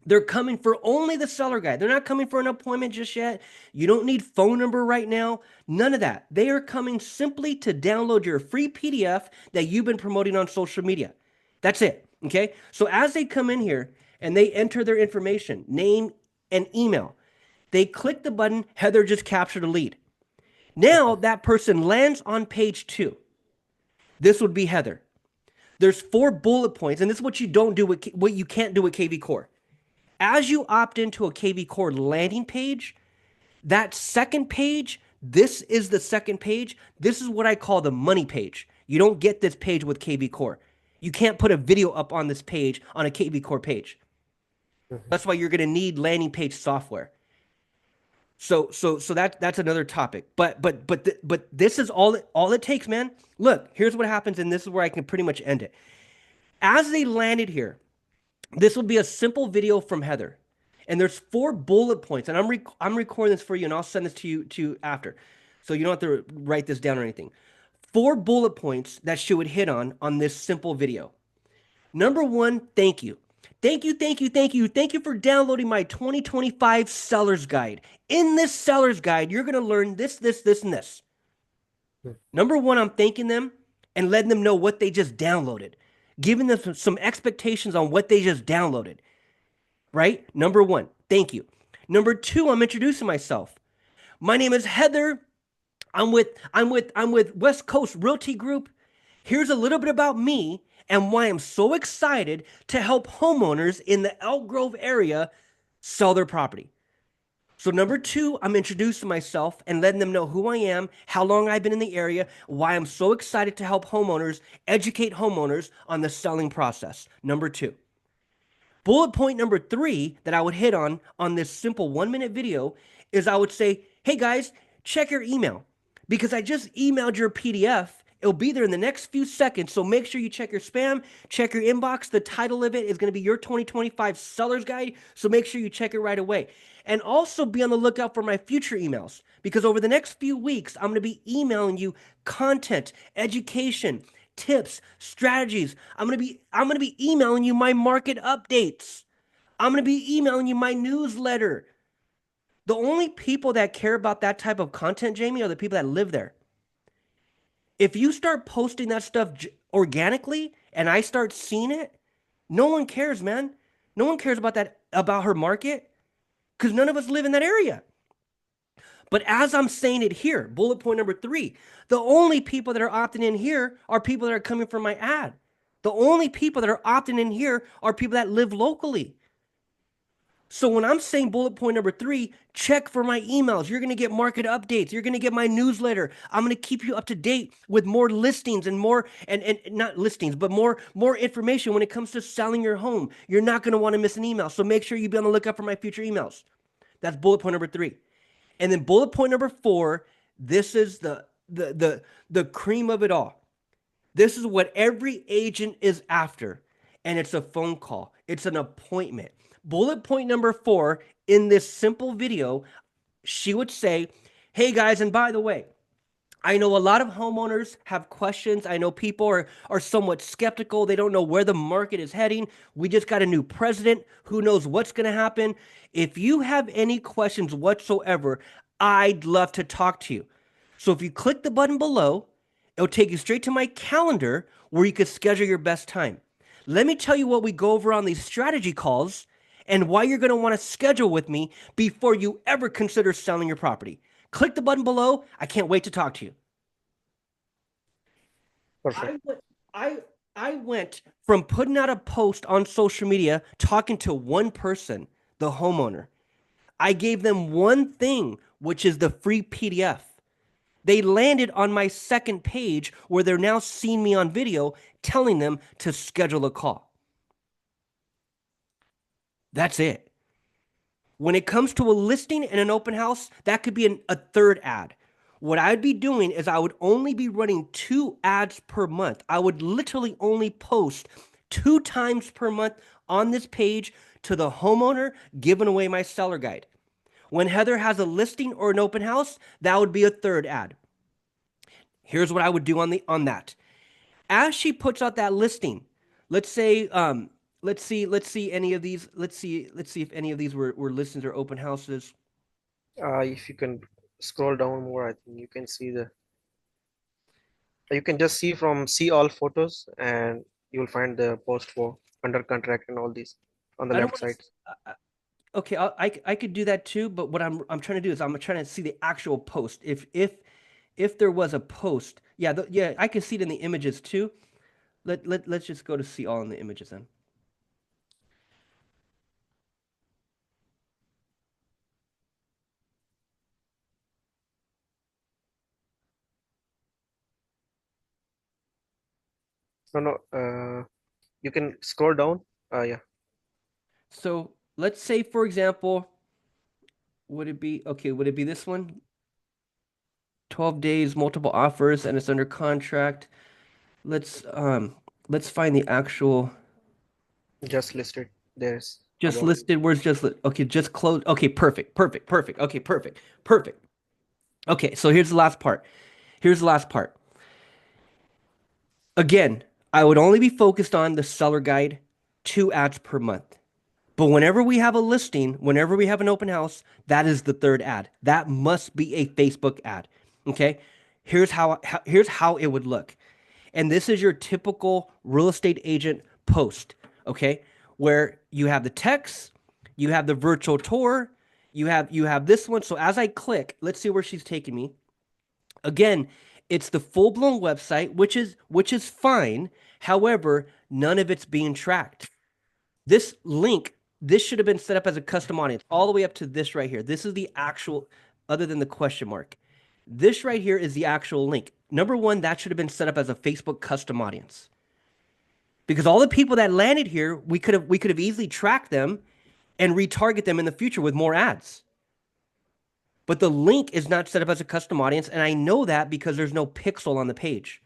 Speaker 1: they're coming for only the seller guide. They're not coming for an appointment just yet. You don't need phone number right now. None of that. They are coming simply to download your free PDF that you've been promoting on social media. That's it. Okay. So as they come in here and they enter their information, name and email, they click the button, Heather just captured a lead. Now that person lands on page 2. This would be Heather. There's 4 bullet points, and this is what you don't do with what you can't do with KV Core. As you opt into a KV Core landing page, that second page, this is the second page. This is what I call the money page. You don't get this page with KV Core. You can't put a video up on this page on a KV Core page. That's why you're going to need landing page software. So that's another topic. But this is all it takes, man. Look, here's what happens, and this is where I can pretty much end it. As they landed here, this will be a simple video from Heather, and there's 4 bullet points, and I'm recording this for you, and I'll send this to you after, so you don't have to write this down or anything. 4 bullet points that she would hit on this simple video. Number 1, thank you. Thank you for downloading my 2025 seller's guide. In this seller's guide, you're going to learn this, and this. Number 1, I'm thanking them and letting them know what they just downloaded, giving them some expectations on what they just downloaded, right? Number 1, thank you. Number 2, I'm introducing myself. My name is Heather. I'm with West Coast Realty Group. Here's a little bit about me and why I'm so excited to help homeowners in the Elk Grove area sell their property. So number 2, I'm introducing myself and letting them know who I am, how long I've been in the area, why I'm so excited to help homeowners, educate homeowners on the selling process. Number 2. Bullet point number 3 that I would hit on this simple 1-minute video is I would say, hey guys, check your email because I just emailed your PDF. It'll be there in the next few seconds, so make sure you check your spam, check your inbox. The title of it is going to be your 2025 Seller's Guide, so make sure you check it right away. And also be on the lookout for my future emails because over the next few weeks, I'm going to be emailing you content, education, tips, strategies. I'm going to be emailing you my market updates. I'm going to be emailing you my newsletter. The only people that care about that type of content, Jamie, are the people that live there. If you start posting that stuff organically and I start seeing it, no one cares, man. No one cares about that, about her market, because none of us live in that area. But as I'm saying it here, bullet point number 3, the only people that are opting in here are people that are coming from my ad. The only people that are opting in here are people that live locally. So when I'm saying bullet point number 3, check for my emails. You're going to get market updates. You're going to get my newsletter. I'm going to keep you up to date with more listings and more, and not listings, but more information when it comes to selling your home. You're not going to want to miss an email. So make sure you be on the lookout for my future emails. That's bullet point number 3. And then bullet point number 4, this is the cream of it all. This is what every agent is after. And it's a phone call, it's an appointment. Bullet point number 4 in this simple video, she would say, hey guys, and by the way, I know a lot of homeowners have questions. I know people are somewhat skeptical. They don't know where the market is heading. We just got a new president. Who knows what's going to happen? If you have any questions whatsoever, I'd love to talk to you. So if you click the button below, it'll take you straight to my calendar where you can schedule your best time. Let me tell you what we go over on these strategy calls and why you're going to want to schedule with me before you ever consider selling your property. Click the button below. I can't wait to talk to you.
Speaker 2: Perfect.
Speaker 1: I went, I I went from putting out a post on social media talking to one person, the homeowner. I gave them one thing, which is the free PDF. They landed on my second page where they're now seeing me on video telling them to schedule a call. That's it. When it comes to a listing and an open house, that could be a third ad. What I'd be doing is I would only be running 2 ads per month. I would literally only post 2 times per month on this page to the homeowner, giving away my seller guide. When Heather has a listing or an open house, that would be a third ad. Here's what I would do on that. As she puts out that listing, let's say let's see any of these, let's see if any of these were listings or open houses.
Speaker 2: If you can scroll down more, I think you can see the. You can just see from see all photos, and you'll find the post for under contract and all these on the
Speaker 1: I don't
Speaker 2: left
Speaker 1: want
Speaker 2: side.
Speaker 1: to. Okay, I could do that too, but what I'm trying to do is I'm trying to see the actual post. If there was a post, yeah, yeah, I can see it in the images too. Let's just go to see all in the images then.
Speaker 2: No, no. You can scroll down. Yeah,
Speaker 1: So let's say, for example, would it be okay? Would it be this one? 12 days, multiple offers, and it's under contract. Let's um let's find the actual
Speaker 2: just listed. There's
Speaker 1: just
Speaker 2: about.
Speaker 1: listed. Where's okay, just close. Okay, perfect, perfect, perfect. Okay, perfect, perfect. Okay, so here's the last part. Here's the last part. Again, I would only be focused on the seller guide, 2 ads per month. But whenever we have a listing, whenever we have an open house, that is the third ad. That must be a Facebook ad. Okay? Here's how it would look. And this is your typical real estate agent post, okay? Where you have the text, you have the virtual tour, you have this one. So as I click, let's see where she's taking me. Again, it's the full-blown website, which is fine. However, none of it's being tracked. This link, this should have been set up as a custom audience all the way up to this right here. This is the actual, other than the question mark. This right here is the actual link. Number one, that should have been set up as a Facebook custom audience. Because all the people that landed here, we could have easily tracked them and retarget them in the future with more ads. But the link is not set up as a custom audience, and I know that because there's no pixel on the page,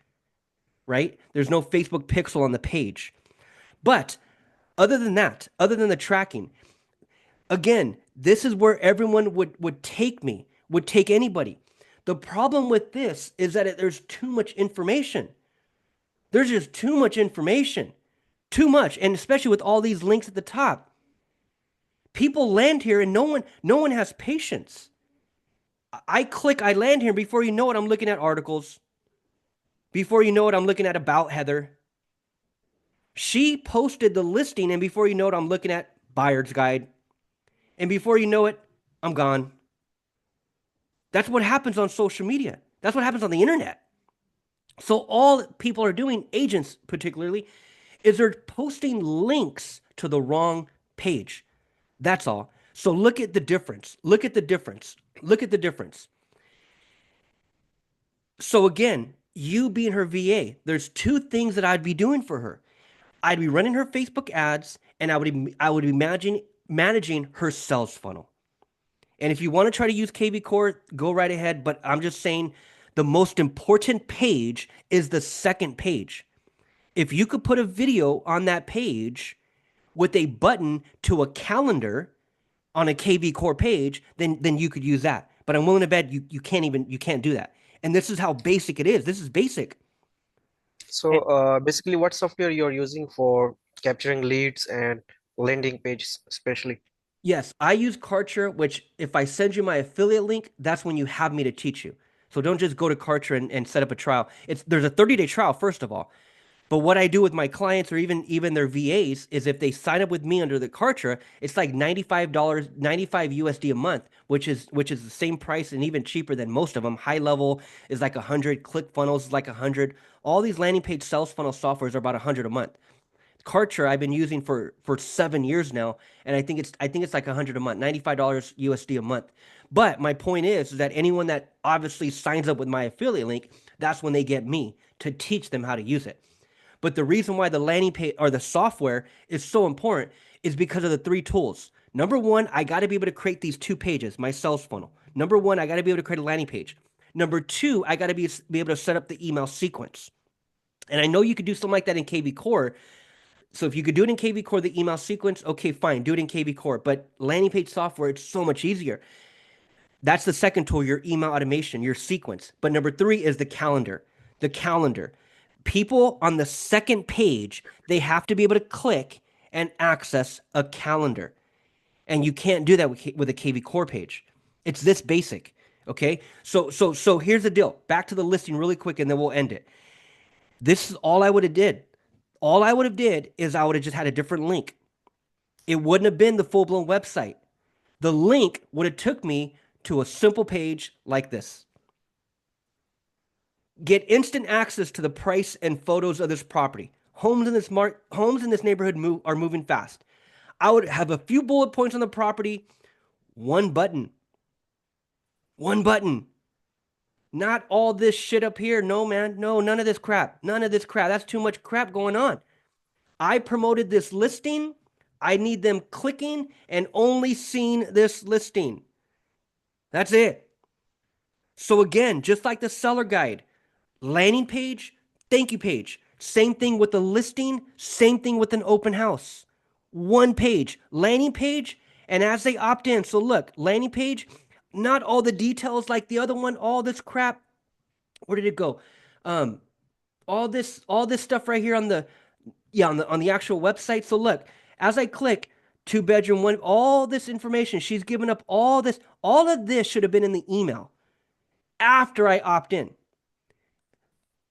Speaker 1: right? There's no Facebook pixel on the page. But other than that, other than the tracking, again, this is where everyone would take me, would take anybody. The problem with this is that there's too much information. There's just too much information. Too much. And especially with all these links at the top. People land here and no one has patience. I land here, before you know it, I'm looking at articles. Before you know it, I'm looking at about Heather. She posted the listing, and before you know it, I'm looking at buyer's guide. And before you know it, I'm gone. That's what happens on social media. That's what happens on the internet. So all people are doing, agents particularly, is they're posting links to the wrong page. That's all. So look at the difference. Look at the difference. Look at the difference. So again, you being her VA, there's two things that I'd be doing for her. I'd be running her Facebook ads, and I would be managing her sales funnel. And if you want to try to use KV Core, go right ahead. But I'm just saying The most important page is the second page. If you could put a video on that page with a button to a calendar on a KV Core page, then you could use that. But I'm willing to bet you can't do that. And this is how basic it is. This is basic.
Speaker 2: So basically, what software you're using for capturing leads and landing pages, especially?
Speaker 1: Yes, I use Kartra, which if I send you my affiliate link, that's when you have me to teach you. So don't just go to Kartra and set up a trial. There's a 30-day trial, first of all. But what I do with my clients or even their VAs is if they sign up with me under the Kartra, it's like $95, 95 USD a month, which is the same price and even cheaper than most of them. HighLevel is like 100, ClickFunnels is like 100. All these landing page sales funnel softwares are about 100 a month. Kartra I've been using for 7 years now, and I think it's like 100 a month, $95 USD a month. But my point is that anyone that obviously signs up with my affiliate link, that's when they get me to teach them how to use it. But the reason why the landing page or the software is so important is because of the three tools. Number one, I got to be able to create these 2 pages, my sales funnel. Number one, I got to be able to create a landing page. Number two, I got to be able to set up the email sequence. And I know you could do something like that in KV Core, so if you could do it in KV Core, the email sequence, okay, fine, do it in KV Core. But landing page software, it's so much easier. That's the second tool, your email automation, your sequence. But number three is the calendar. The calendar. People on the second page, they have to be able to click and access a calendar. And you can't do that with a KV Core page. It's this basic. Okay. So here's the deal. Back to the listing really quick, and then we'll end it. This is all I would have did. All I would have did is I would have just had a different link. It wouldn't have been the full-blown website. The link would have took me to a simple page like this. Get instant access to the price and photos of this property. Homes in this neighborhood are moving fast. I would have a few bullet points on the property, one button. One button. Not all this shit up here. No, man. No, none of this crap. None of this crap. That's too much crap going on. I promoted this listing. I need them clicking and only seeing this listing. That's it. So again, just like the seller guide, landing page, thank you page. Same thing with the listing, same thing with an open house. One page, landing page, and as they opt in, so look, landing page, not all the details like the other one, all this crap. Where did it go? Um, all this stuff right here on the on the actual website. So look, as I click 2 bedroom, one, all this information, she's given up all this. All of this should have been in the email after I opt in.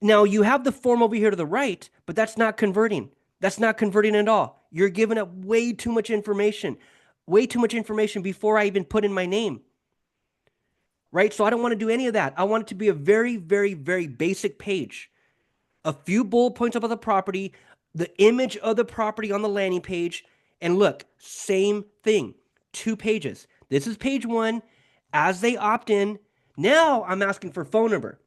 Speaker 1: Now you have the form over here to the right, but that's not converting. That's not converting at all. You're giving up way too much information before I even put in my name. Right? So I don't want to do any of that. I want it to be a very, very, very basic page. A few bullet points about the property, the image of the property on the landing page, and look, same thing, 2 pages. This is page one. As they opt in, now I'm asking for phone number.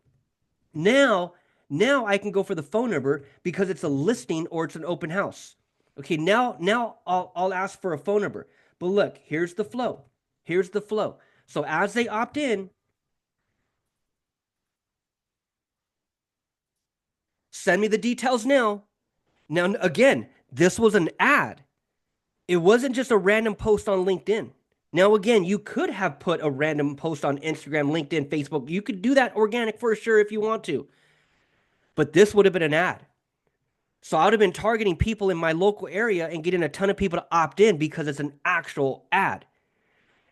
Speaker 1: Now, now I can go for the phone number because it's a listing or it's an open house. Okay, now I'll ask for a phone number. But look, here's the flow. Here's the flow. So as they opt in, send me the details now. Now, again, this was an ad. It wasn't just a random post on LinkedIn. Now, again, you could have put a random post on Instagram, LinkedIn, Facebook. You could do that organic for sure if you want to. But this would have been an ad. So I would have been targeting people in my local area and getting a ton of people to opt in because it's an actual ad.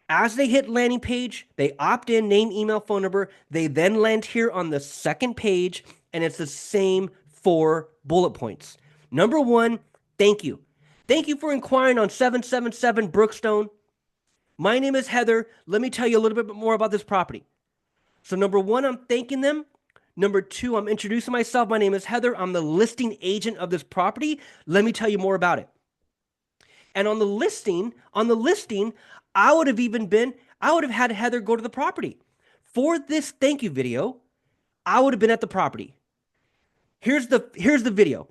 Speaker 1: As they hit landing page, they opt in, name, email, phone number. They then land here on the second page, and it's the same 4 bullet points. Number one, thank you. Thank you for inquiring on 777 Brookstone. My name is Heather. Let me tell you a little bit more about this property. So number one, I'm thanking them. Number two, I'm introducing myself. My name is Heather. I'm the listing agent of this property. Let me tell you more about it. And on the listing, I would have had Heather go to the property. For this thank you video, I would have been at the property. Here's the video.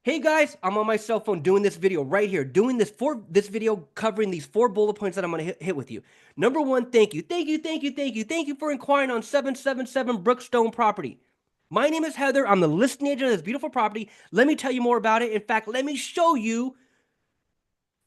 Speaker 1: Hey guys, I'm on my cell phone doing this video right here, doing this video covering these 4 bullet points that I'm gonna hit with you. Number one, thank you, thank you for inquiring on 777 Brookstone property. My name is Heather. I'm the listing agent of this beautiful property. Let me tell you more about it. In fact, let me show you.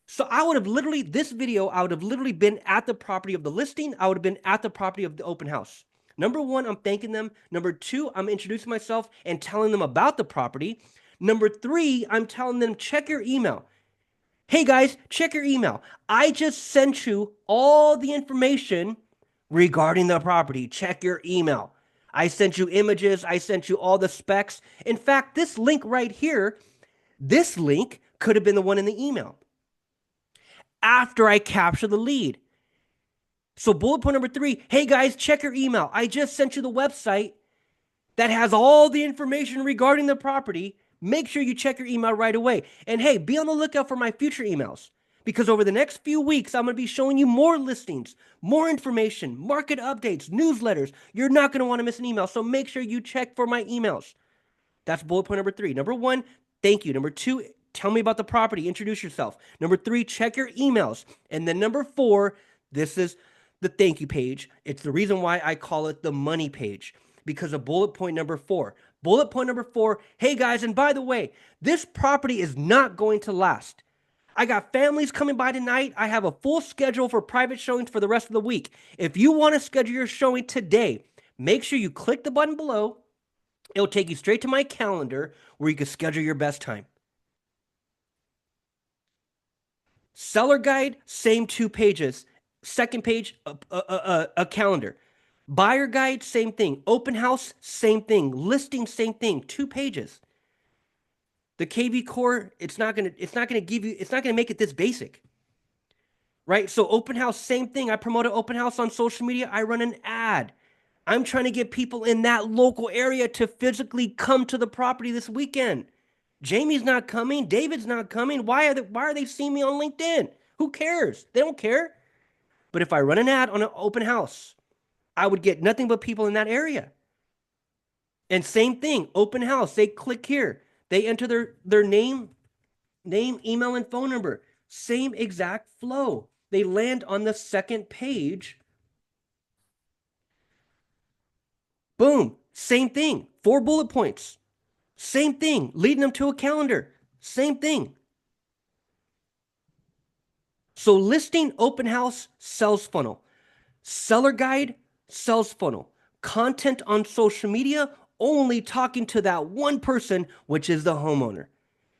Speaker 1: So I would have literally, this video, I would have literally been at the property of the listing. I would have been at the property of the open house. Number one, I'm thanking them. Number two, I'm introducing myself and telling them about the property. Number three, I'm telling them, check your email. Hey guys, check your email. I just sent you all the information regarding the property. Check your email. I sent you images. I sent you all the specs. In fact, this link right here, this link could have been the one in the email after I capture the lead. So, bullet point number three, hey guys, check your email. I just sent you the website that has all the information regarding the property. Make sure you check your email right away. And hey, be on the lookout for my future emails because over the next few weeks, I'm going to be showing you more listings, more information, market updates, newsletters. You're not going to want to miss an email. So, make sure you check for my emails. That's bullet point number three. Number one, thank you. Number two, tell me about the property. Introduce yourself. Number three, check your emails. And then number four, this is the thank you page. It's the reason why I call it the money page because of bullet point number four. Bullet point number four, hey guys, and by the way, this property is not going to last. I got families coming by tonight. I have a full schedule for private showings for the rest of the week. If you want to schedule your showing today, make sure you click the button below. It'll take you straight to my calendar where you can schedule your best time. Seller guide, same 2 pages. Second page, a calendar. Buyer guide, same thing. Open house, same thing. Listing, same thing. 2 pages. The KV core, it's not gonna make it this basic, right? So open house, same thing. I promote an open house on social media. I run an ad. I'm trying to get people in that local area to physically come to the property this weekend. Jamie's not coming. David's not coming. Why are they seeing me on LinkedIn? Who cares? They don't care. But if I run an ad on an open house, I would get nothing but people in that area. And same thing, open house. They click here. They enter their name, email, and phone number. Same exact flow. They land on the second page. Boom. Same thing. 4 bullet points. Same thing. Leading them to a calendar. Same thing. So listing, open house, sales funnel. Seller guide, sales funnel. Content on social media, only talking to that one person, which is the homeowner.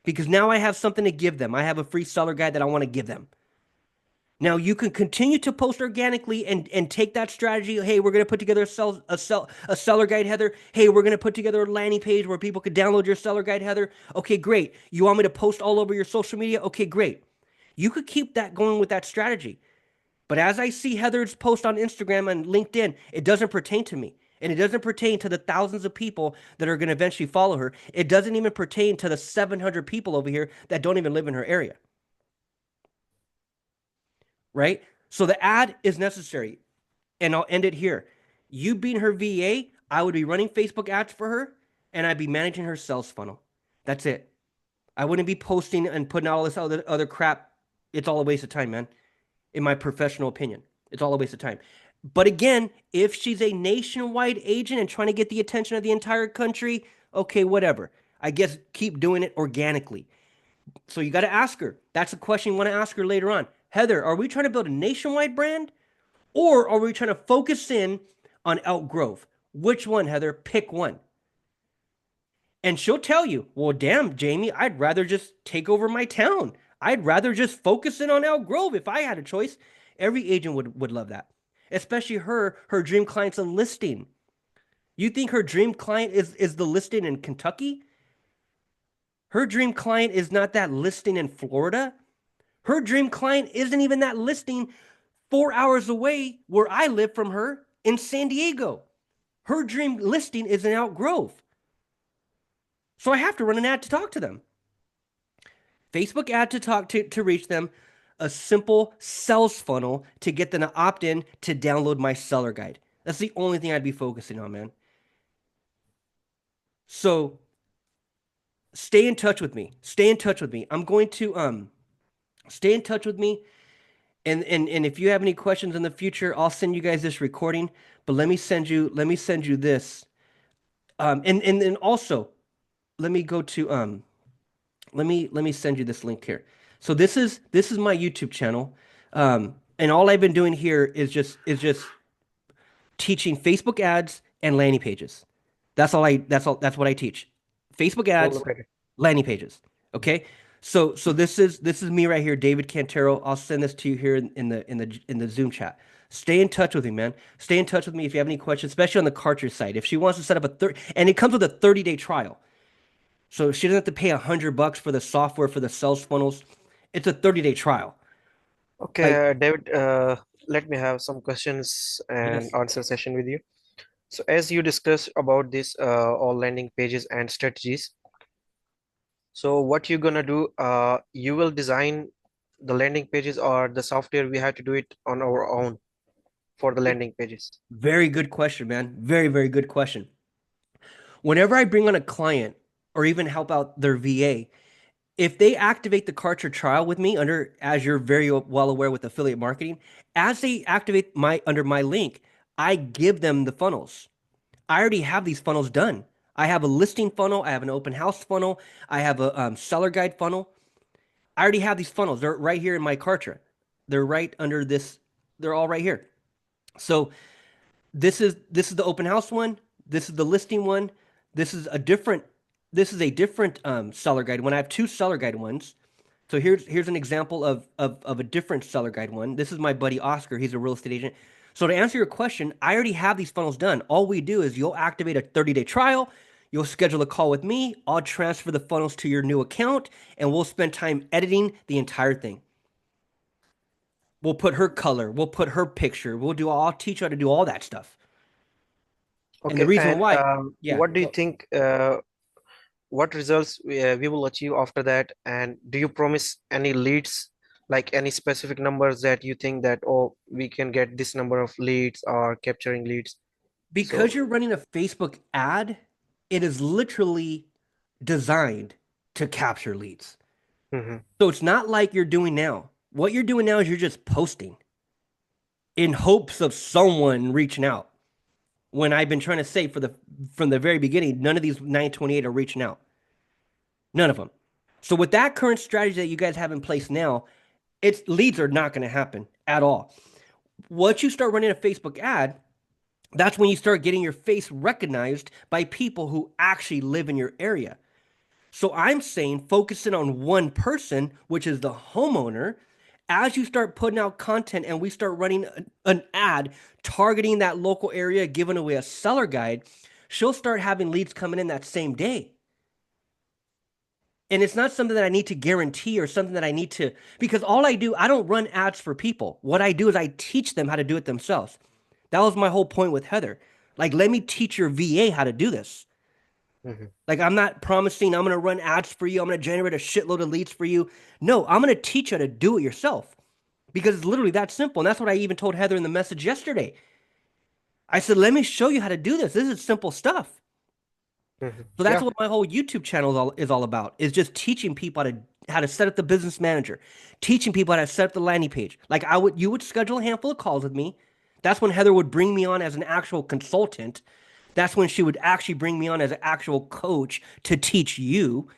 Speaker 1: Because now I have something to give them. I have a free seller guide that I want to give them. Now you can continue to post organically and take that strategy. Hey, we're going to put together a seller guide, Heather. Hey, we're going to put together a landing page where people could download your seller guide, Heather. Okay, great. You want me to post all over your social media? Okay, great. You could keep that going with that strategy. But as I see Heather's post on Instagram and LinkedIn, it doesn't pertain to me. And it doesn't pertain to the thousands of people that are going to eventually follow her. It doesn't even pertain to the 700 people over here that don't even live in her area. Right? So the ad is necessary. And I'll end it here. You being her VA, I would be running Facebook ads for her and I'd be managing her sales funnel. That's it. I wouldn't be posting and putting out all this other crap. It's all a waste of time, man. In my professional opinion, it's all a waste of time. But again, if she's a nationwide agent and trying to get the attention of the entire country, okay, whatever. I guess keep doing it organically. So you got to ask her. That's a question you want to ask her later on. Heather, are we trying to build a nationwide brand or are we trying to focus in on Elk Grove? Which one, Heather? Pick one. And she'll tell you, well, damn, Jamie, I'd rather just take over my town. I'd rather just focus in on Elk Grove if I had a choice. Every agent would love that, especially her dream client's a listing. You think her dream client is the listing in Kentucky? Her dream client is not that listing in Florida. Her dream client isn't even that listing 4 hours away where I live from her in San Diego. Her dream listing is in Elk Grove. So I have to run an ad to talk to them. Facebook ad to reach them, a simple sales funnel to get them to opt in to download my seller guide. That's the only thing I'd be focusing on, man. So stay in touch with me. Stay in touch with me. I'm going to stay in touch with me. And if you have any questions in the future, I'll send you guys this recording. But let me send you this. And then also let me go to let me send you this link here. So this is my YouTube channel. And all I've been doing here is just teaching Facebook ads and landing pages. That's what I teach. Facebook
Speaker 2: Oh,
Speaker 1: ads,
Speaker 2: look at it.
Speaker 1: landing pages. Okay? So this is me right here, David Cantero. I'll send this to you here in the Zoom chat. Stay in touch with me, man. Stay in touch with me if you have any questions, especially on the Kartra site. If she wants to set up a 30, and it comes with a 30-day trial. So she doesn't have to pay $100 for the software for the sales funnels. It's a 30-day trial. Like,
Speaker 2: Okay, David, let me have some questions and
Speaker 1: yes.
Speaker 2: answer session with you. So as you discussed about this all landing pages and strategies, so what you're gonna do, you will design the landing pages or the software we have to do it on our own for the landing pages.
Speaker 1: Very good question, man. Very, very good question. Whenever I bring on a client or even help out their VA, if they activate the Kartra trial with me under, as you're very well aware with affiliate marketing, as they activate my under my link, I give them the funnels. I already have these funnels done. I have a listing funnel. I have an open house funnel. I have a seller guide funnel. I already have these funnels. They're right here in my Kartra. They're right under this. They're all right here. So this is the open house one. This is the listing one. This is a different this is a different seller guide one. I have two seller guide ones. So here's an example of a different seller guide one. This is my buddy Oscar. He's a real estate agent. So to answer your question, I already have these funnels done. All we do is you'll activate a 30-day trial. You'll schedule a call with me. I'll transfer the funnels to your new account, and we'll spend time editing the entire thing. We'll put her color. We'll put her picture. I'll teach you how to do all that stuff. And the
Speaker 2: Okay,
Speaker 1: reason
Speaker 2: and
Speaker 1: why, yeah,
Speaker 2: what do you think? What results we will achieve after that? And do you promise any leads, like any specific numbers that you think that, oh, we can get this number of leads or capturing leads?
Speaker 1: because
Speaker 2: So,
Speaker 1: you're running a Facebook ad, it is literally designed to capture leads.
Speaker 2: mhm.
Speaker 1: So it's not like you're doing now. What you're doing now is you're just posting in hopes of someone reaching out. When I've been trying to say from the very beginning, none of these 928 are reaching out. None of them. So with that current strategy that you guys have in place now, it's leads are not going to happen at all. Once you start running a Facebook ad, that's when you start getting your face recognized by people who actually live in your area. So I'm saying focusing on one person, which is the homeowner. As you start putting out content and we start running an ad targeting that local area, giving away a seller guide, she'll start having leads coming in that same day. And it's not something that I need to guarantee or something that I need to, because all I do, I don't run ads for people. What I do is I teach them how to do it themselves. That was my whole point with Heather. Like, let me teach your VA how to do this.
Speaker 2: Mhm.
Speaker 1: Like, I'm not promising I'm going to run ads for you. I'm going to generate a shitload of leads for you. No, I'm going to teach you how to do it yourself because it's literally that simple. And that's what I even told Heather in the message yesterday. I said, let me show you how to do this. This is simple stuff.
Speaker 2: Mhm.
Speaker 1: So that's
Speaker 2: Yeah.
Speaker 1: what my whole YouTube channel is all about, is just teaching people how to set up the business manager, teaching people how to set up the landing page. Like you would schedule a handful of calls with me. That's when Heather would bring me on as an actual consultant. That's when she would actually bring me on as an actual coach to teach you.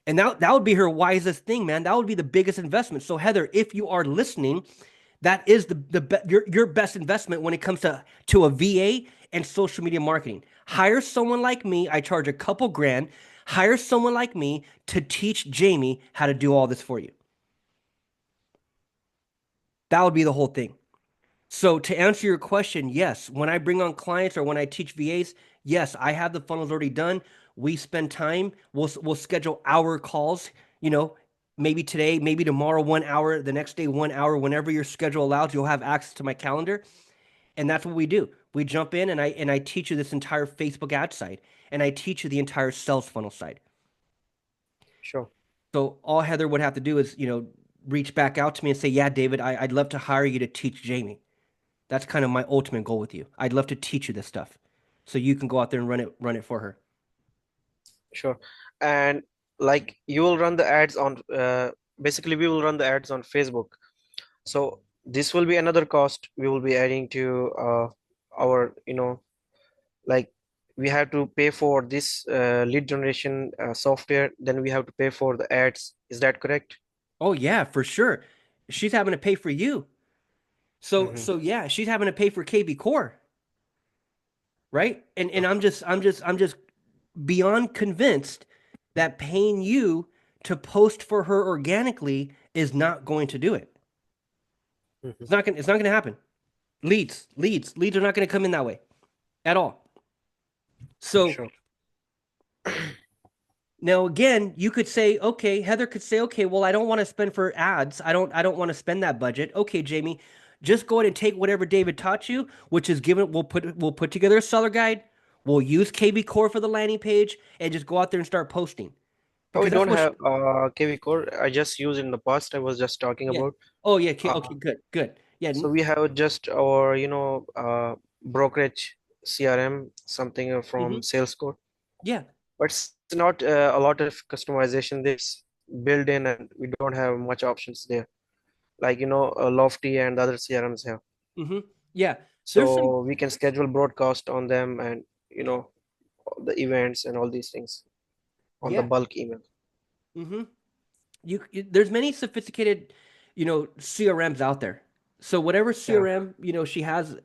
Speaker 1: And that would be her wisest thing, man. That would be the biggest investment. So Heather, if you are listening, that is your best investment when it comes to a VA and social media marketing. Hire someone like me. I charge a couple grand. Hire someone like me to teach Jamie how to do all this for you. That would be the whole thing. So to answer your question, yes, when I bring on clients or when I teach VAs, yes, I have the funnels already done. We spend time. We'll schedule hour calls. You know, maybe today, maybe tomorrow, 1 hour. The next day, 1 hour. Whenever your schedule allows, you'll have access to my calendar, and that's what we do. We jump in and I teach you this entire Facebook ad side, and I teach you the entire sales funnel side.
Speaker 2: Sure.
Speaker 1: So all Heather would have to do is, reach back out to me and say, "Yeah, David, I'd love to hire you to teach Jamie." That's kind of my ultimate goal with you. I'd love to teach you this stuff so you can go out there and run it for her.
Speaker 2: Sure. And like you will run the ads on basically we will run the ads on Facebook. So this will be another cost we will be adding to our, like we have to pay for this lead generation software, then we have to pay for the ads. Is that correct?
Speaker 1: Oh yeah, for sure. She's having to pay for you. So
Speaker 2: Hmm.
Speaker 1: so yeah, she's having to pay for KB Core, right? And I'm just beyond convinced that paying you to post for her organically is not going to do it.
Speaker 2: Hmm.
Speaker 1: It's not gonna happen. Leads are not gonna come in that way at all. So
Speaker 2: Sure.
Speaker 1: now again, you could say, okay, Heather could say, okay, well, I don't want to spend for ads. I don't want to spend that budget. Okay, Jamie, just go ahead and take whatever David taught you, which is given we'll put together a seller guide. We'll use KB Core for the landing page and just go out there and start posting.
Speaker 2: Oh, we
Speaker 1: Because that's
Speaker 2: don't
Speaker 1: what
Speaker 2: have KV Core. I just used in the past. I was just talking
Speaker 1: yeah.
Speaker 2: about.
Speaker 1: Oh yeah, okay,
Speaker 2: Uh,
Speaker 1: okay, good, good. Yeah.
Speaker 2: so we have just our, brokerage CRM, something from
Speaker 1: Mm-hmm.
Speaker 2: Salesforce,
Speaker 1: Yeah.
Speaker 2: but it's not a lot of customization that's built in, and we don't have much options there. Like, Lofty and other CRMs have.
Speaker 1: Mm-hmm. Yeah. There's some
Speaker 2: So we can schedule broadcast on them and, the events and all these things on the
Speaker 1: yeah.
Speaker 2: bulk email.
Speaker 1: Mm-hmm. There's many sophisticated, CRMs out there. So whatever
Speaker 2: Yeah.
Speaker 1: CRM, she has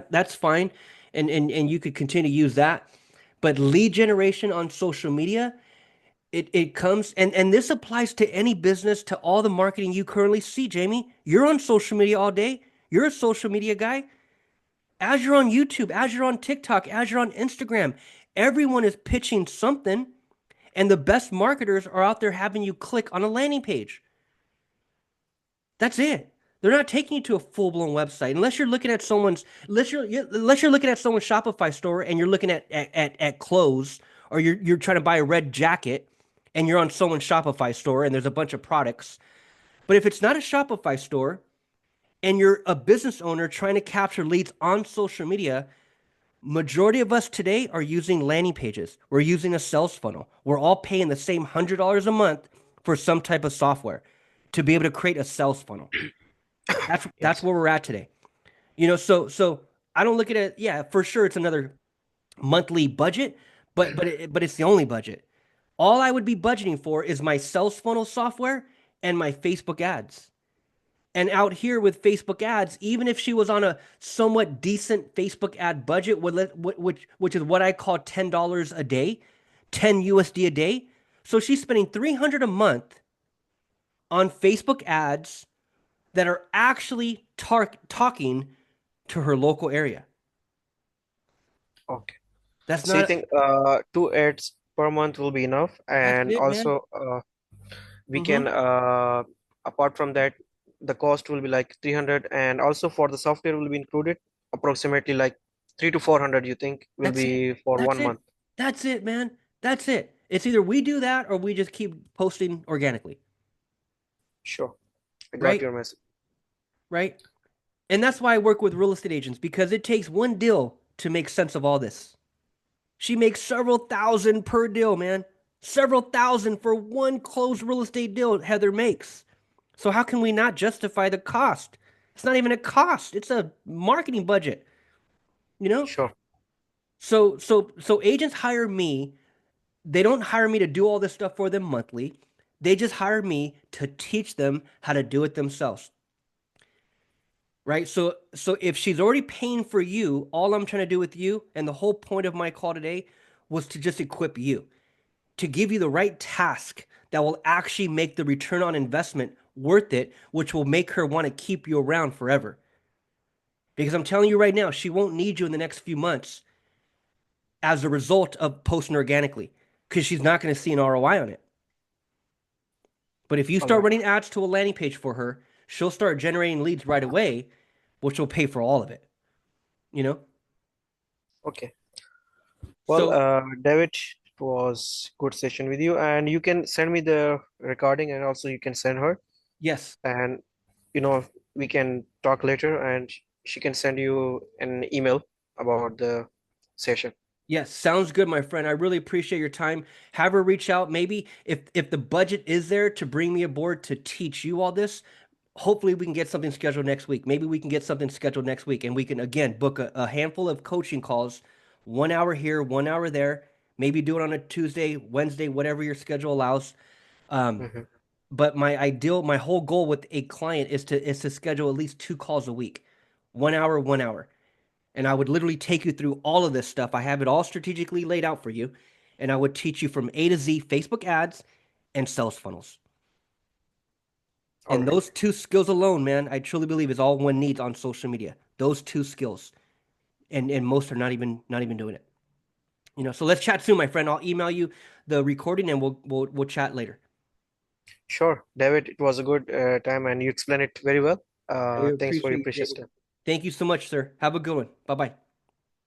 Speaker 1: that's fine, and you could continue to use that. But lead generation on social media, it comes and this applies to any business, to all the marketing you currently see, Jamie. You're on social media all day. You're a social media guy. As you're on YouTube, as you're on TikTok, as you're on Instagram, everyone is pitching something, and the best marketers are out there having you click on a landing page. That's it. They're not taking you to a full-blown website unless you're looking at unless you're looking at someone's Shopify store and you're looking at clothes, or you're trying to buy a red jacket and you're on someone's Shopify store and there's a bunch of products. But if it's not a Shopify store and you're a business owner trying to capture leads on social media, majority of us today are using landing pages. We're using a sales funnel. We're all paying the same $100 a month for some type of software to be able to create a sales funnel. That's
Speaker 2: Yes.
Speaker 1: where we're at today. So I don't look at it. Yeah, for sure, it's another monthly budget, but it's the only budget. All I would be budgeting for is my sales funnel software and my Facebook ads. And out here with Facebook ads, even if she was on a somewhat decent Facebook ad budget, which is what I call $10 a day, 10 USD a day. So she's spending 300 a month on Facebook ads that are actually talking to her local area.
Speaker 2: Okay.
Speaker 1: That's
Speaker 2: So you
Speaker 1: not,
Speaker 2: think two ads per month will be enough?
Speaker 1: that's
Speaker 2: And
Speaker 1: it, man.
Speaker 2: also we
Speaker 1: Mm-hmm.
Speaker 2: can apart from that, the cost will be like 300, and also for the software will be included approximately like 3 to 400, you think will
Speaker 1: That's it.
Speaker 2: be for
Speaker 1: That's
Speaker 2: one
Speaker 1: it.
Speaker 2: month?
Speaker 1: That's it, man. That's it. It's either we do that or we just keep posting organically,
Speaker 2: Sure. I got
Speaker 1: right?
Speaker 2: your message.
Speaker 1: Right. And that's why I work with real estate agents, because it takes one deal to make sense of all this. She makes several thousand per deal, man. Several thousand for one closed real estate deal Heather makes. So how can we not justify the cost? It's not even a cost. It's a marketing budget, you know?
Speaker 2: Sure.
Speaker 1: So agents hire me. They don't hire me to do all this stuff for them monthly. They just hire me to teach them how to do it themselves. Right? So if she's already paying for you, all I'm trying to do with you, and the whole point of my call today was to just equip you, to give you the right task that will actually make the return on investment worth it, which will make her want to keep you around forever. Because I'm telling you right now, she won't need you in the next few months as a result of posting organically, because she's not going to see an ROI on it. But if you
Speaker 2: All
Speaker 1: start
Speaker 2: right.
Speaker 1: running ads to a landing page for her, she'll start generating leads right away, which will pay for all of it, you know?
Speaker 2: Okay. Well,
Speaker 1: So,
Speaker 2: David, it was good session with you, and you can send me the recording, and also you can send her,
Speaker 1: yes.
Speaker 2: and you know we can talk later, and she can send you an email about the session.
Speaker 1: Yes, sounds good, my friend. I really appreciate your time. Have her reach out. Maybe if the budget is there to bring me aboard to teach you all this, hopefully we can get something scheduled next week. Maybe we can get something scheduled next week and we can again book a handful of coaching calls, 1 hour here, 1 hour there. Maybe do it on a Tuesday, Wednesday, whatever your schedule allows. Um,
Speaker 2: Hmm.
Speaker 1: but my whole goal with a client is to schedule at least 2 calls a week, 1 hour, 1 hour. And I would literally take you through all of this stuff. I have it all strategically laid out for you, and I would teach you from A to Z Facebook ads and sales funnels.
Speaker 2: All
Speaker 1: And
Speaker 2: right.
Speaker 1: those two skills alone, man, I truly believe is all one needs on social media. Those two skills. And most are not even doing it. So let's chat soon, my friend. I'll email you the recording and we'll chat later.
Speaker 2: Sure, David, it was a good time and you explained it very well.
Speaker 1: I
Speaker 2: Thanks for your
Speaker 1: appreciate
Speaker 2: precious
Speaker 1: it.
Speaker 2: time.
Speaker 1: Thank you so much, sir. Have a good one. Bye-bye.